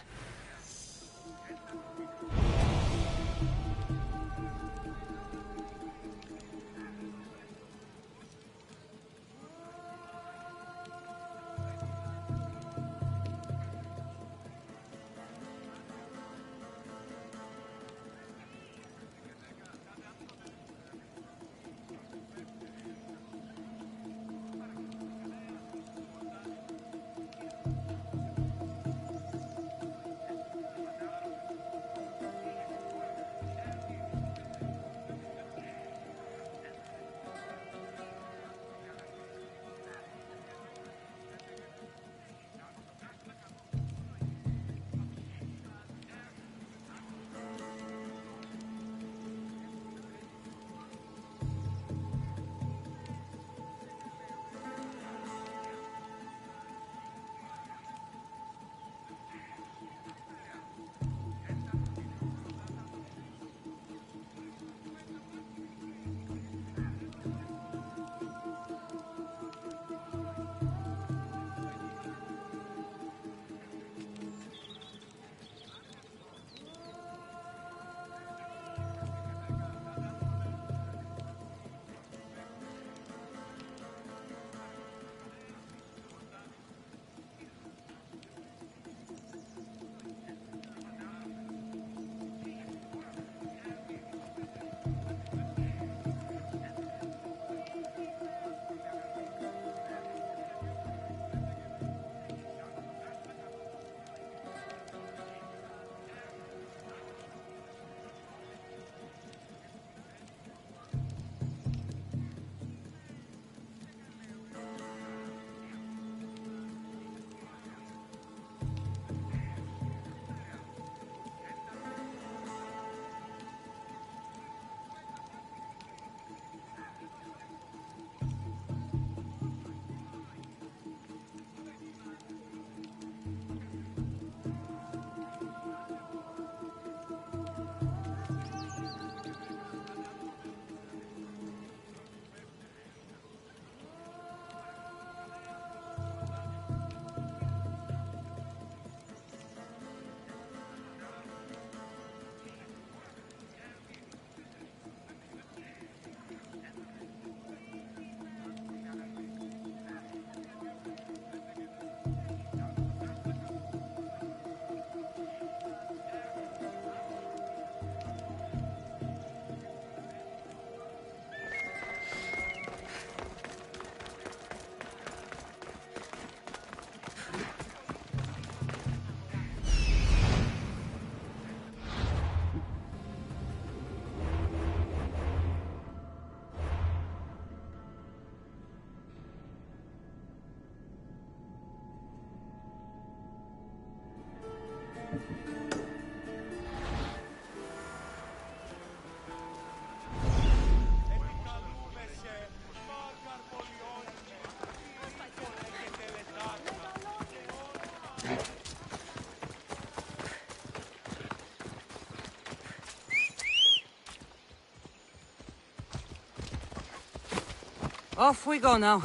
Off we go now.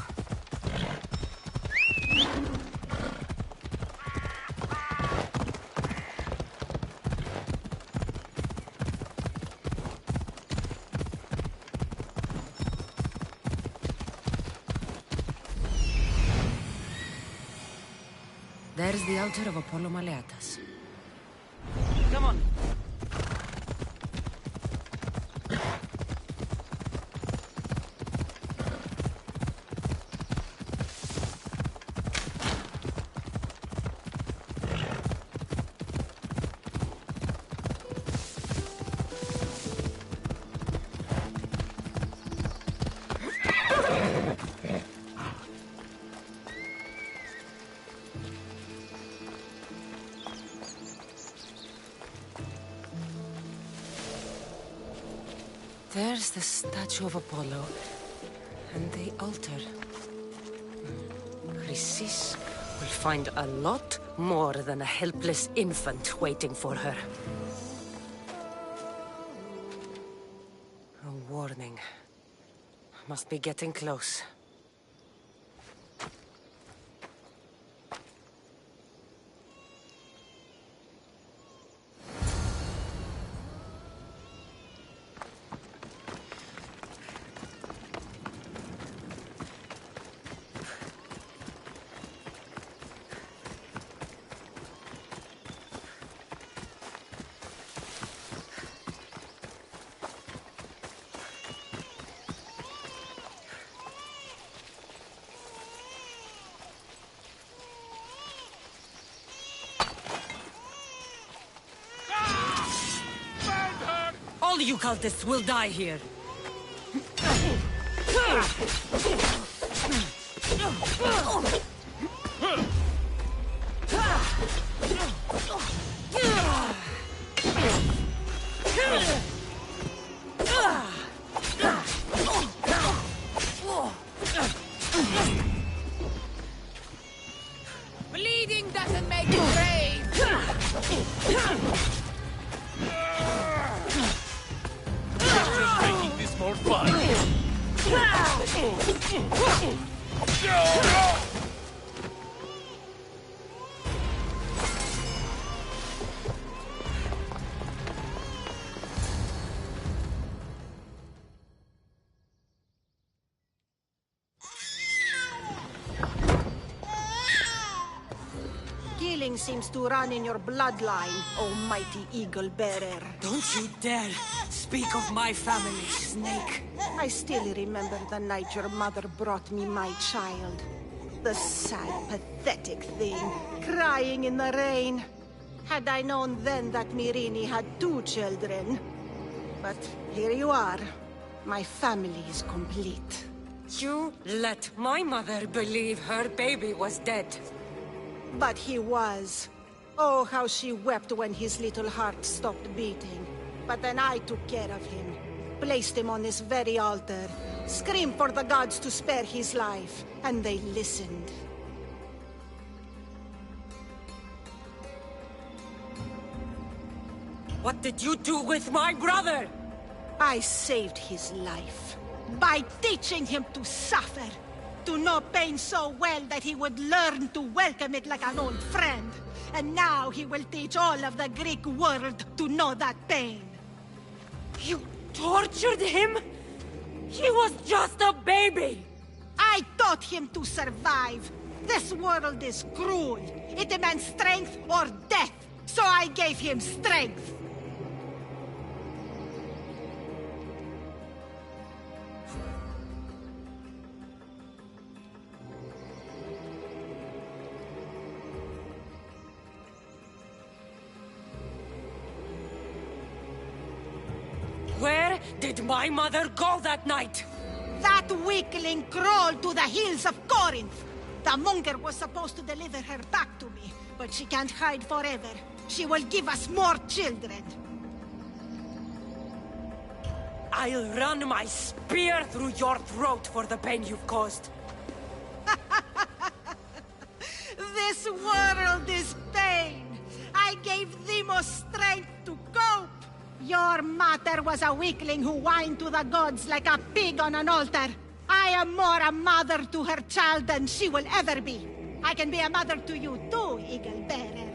There's the altar of Apollo Maleatas. Come on. There's the statue of Apollo, and the altar. Chrysis will find a lot more than a helpless infant waiting for her. A warning. Must be getting close. All you cultists will die here. Bleeding doesn't make you brave! Making this more fun. Killing seems to run in your bloodline, oh mighty eagle bearer. Don't you dare speak of my family, Snake. I still remember the night your mother brought me my child. The sad, pathetic thing, crying in the rain. Had I known then that Mirini had 2 children. But here you are. My family is complete. You let my mother believe her baby was dead. But he was. Oh, how she wept when his little heart stopped beating. But then I took care of him. Placed him on this very altar. Screamed for the gods to spare his life. And they listened. What did you do with my brother? I saved his life. By teaching him to suffer. To know pain so well that he would learn to welcome it like an old friend. And now he will teach all of the Greek world to know that pain. You tortured him? He was just a baby! I taught him to survive. This world is cruel. It demands strength or death. So I gave him strength. Where did my mother go that night? That weakling crawled to the hills of Corinth. The monger was supposed to deliver her back to me, but she can't hide forever. She will give us more children. I'll run my spear through your throat for the pain you've caused. This world is pain. I gave Demos strength to cope. Your mater was a weakling who whined to the gods like a pig on an altar. I I am more a mother to her child than she will ever be. I can be a mother to you too, Eagle Bearer.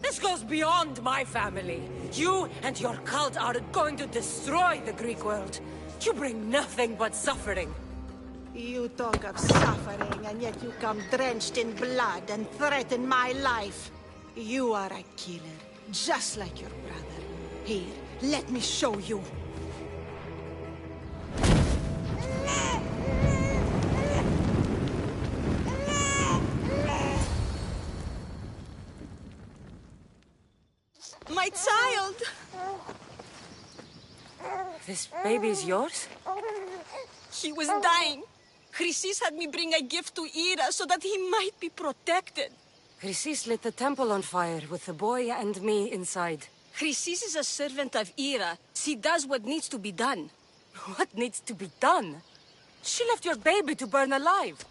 This goes beyond my family. You and your cult are going to destroy the Greek world. You bring nothing but suffering. You talk of suffering, and yet you come drenched in blood and threaten my life. You are a killer, just like your brother. Here, let me show you. My child! This baby is yours? He was dying. Chrysis had me bring a gift to Ira so that he might be protected. Chrysis lit the temple on fire with the boy and me inside. Chrysis is a servant of Ira. She does what needs to be done. What needs to be done? She left your baby to burn alive.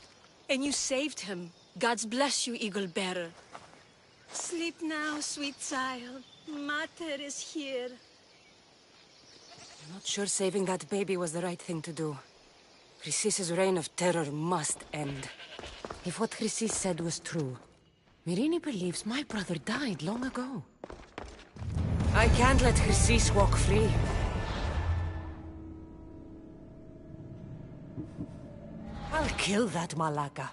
And you saved him. God's bless you, Eagle Bearer. Sleep now, sweet child. Mater is here. I'm not sure saving that baby was the right thing to do. Chrysis' reign of terror must end. If what Chrysis said was true, Myrine believes my brother died long ago. I can't let Chrysis walk free. I'll kill that Malaka.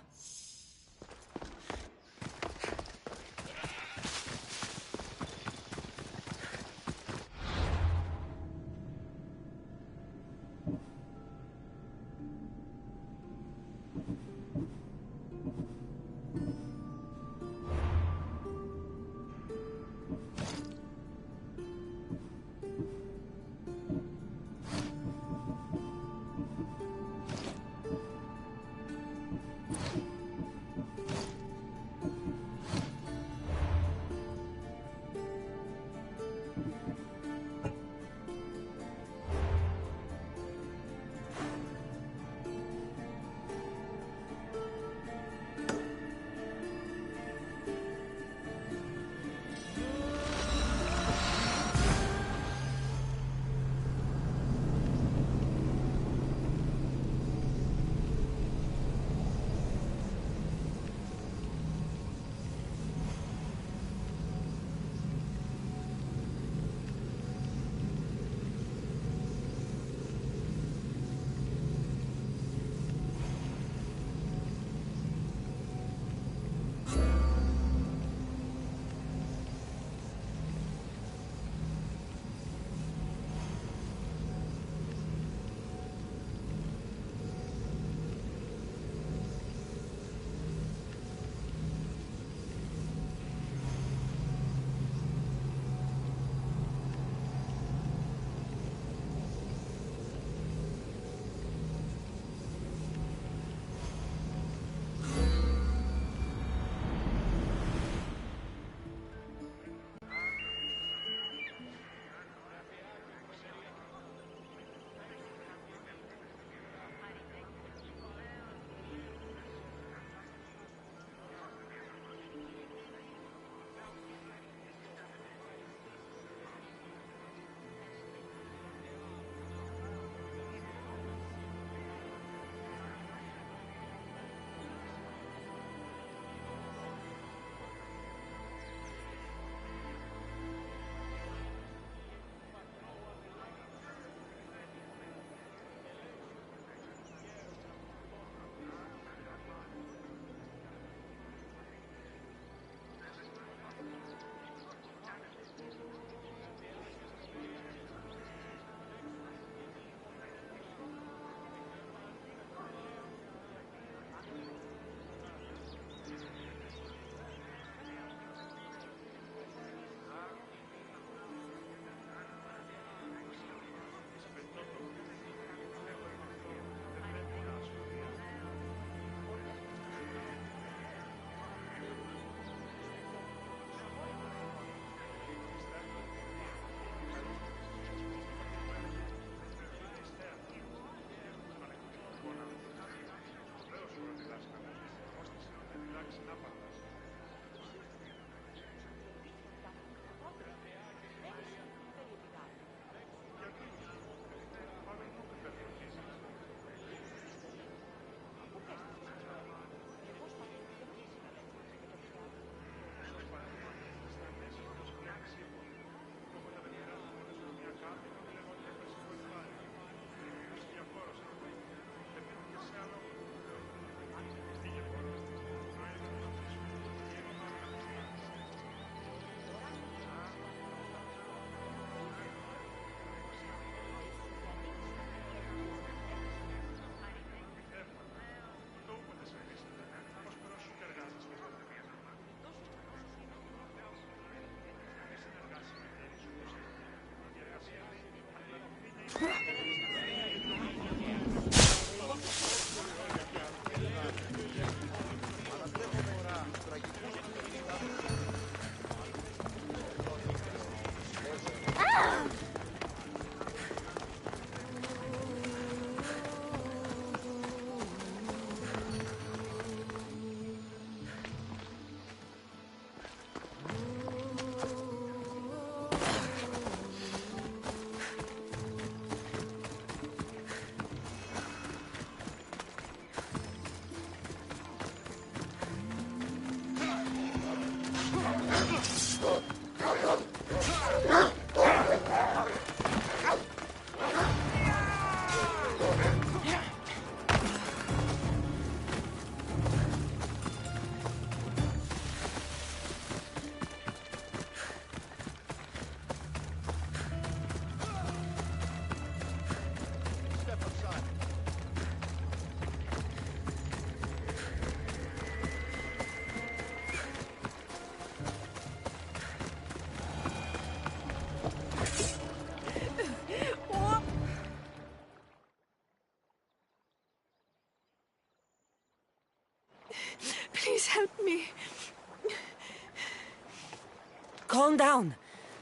calm down.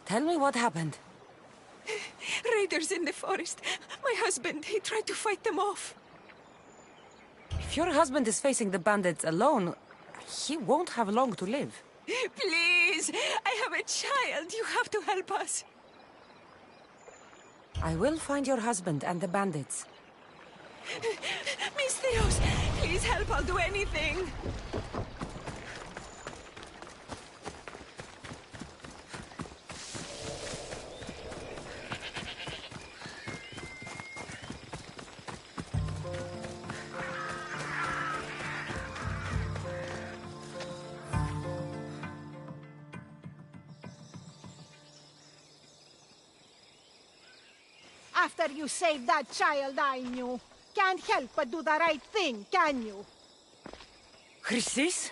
Tell me what happened. Raiders in the forest. My husband, he tried to fight them off. If your husband is facing the bandits alone, he won't have long to live. Please, I have a child. You have to help us. I will find your husband and the bandits. Misterios, please help. I'll do anything. After you saved that child I knew, can't help but do the right thing, can you? Chrysis?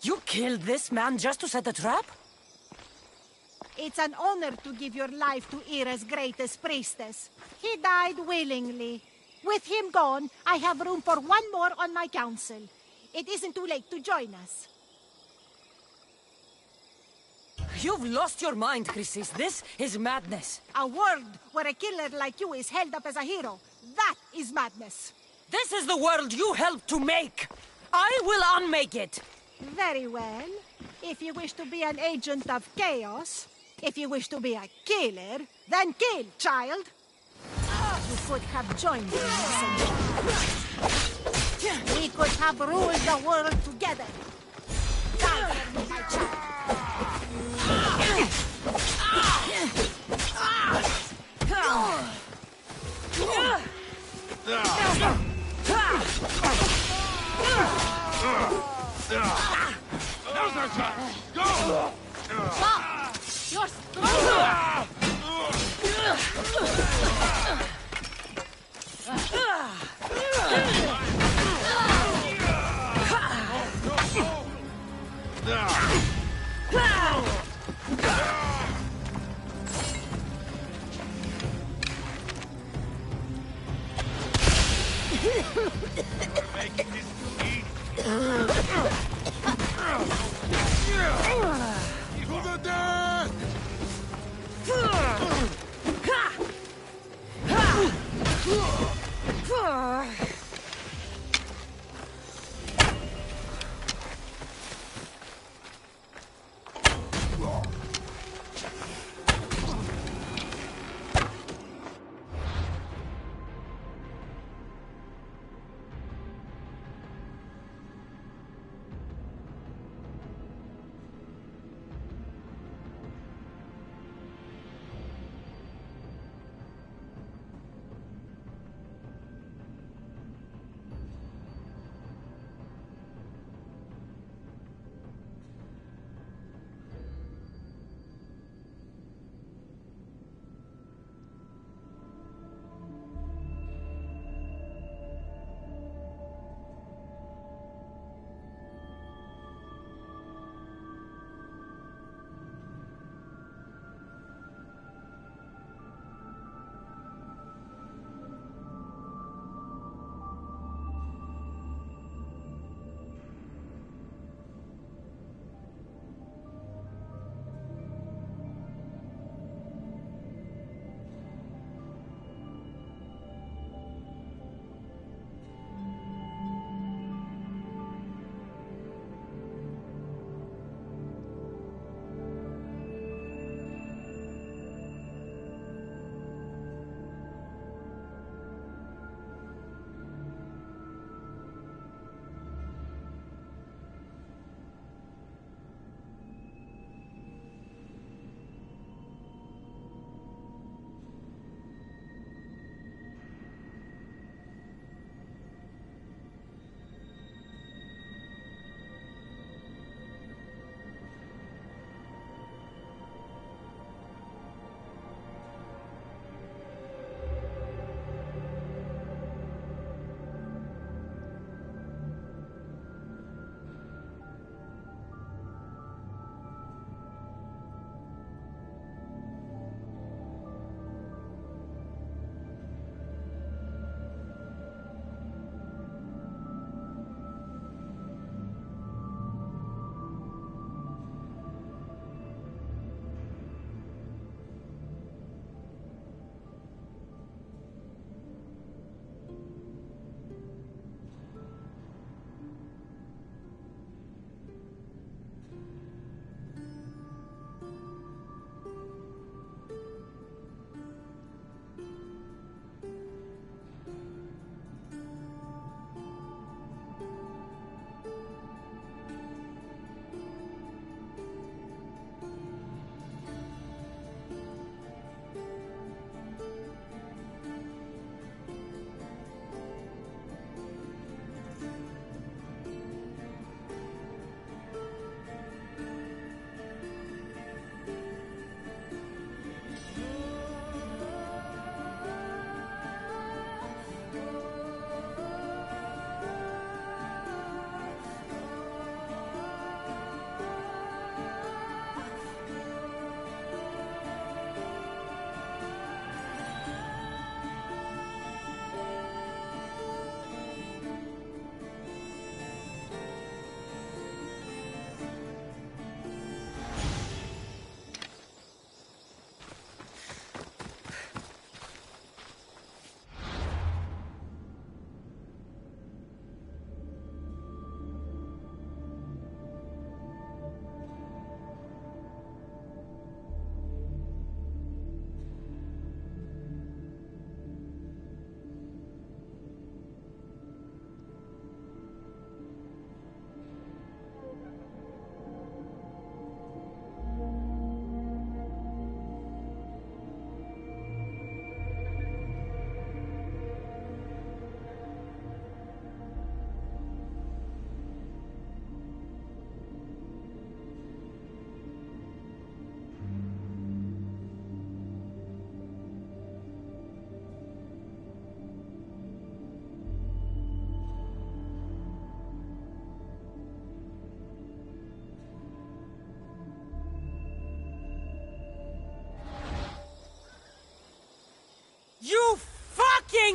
You killed this man just to set a trap? It's an honor to give your life to Ira's greatest priestess. He died willingly. With him gone, I have room for one more on my council. It isn't too late to join us. You've lost your mind, Chrysis. This is madness. A world where a killer like you is held up as a hero. That is madness. This is the world you helped to make. I will unmake it. Very well. If you wish to be an agent of chaos, if you wish to be a killer, then kill, child. You could have joined me, messenger. We could have ruled the world together. Die for me, my child. Now's our time! Go! You're stronger!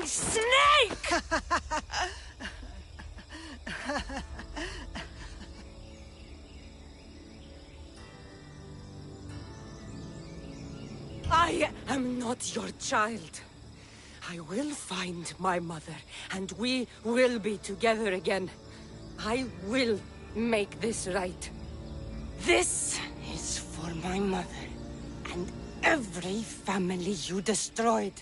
snake! I am not your child. I will find my mother, and we will be together again. I will make this right. This is for my mother, and every family you destroyed.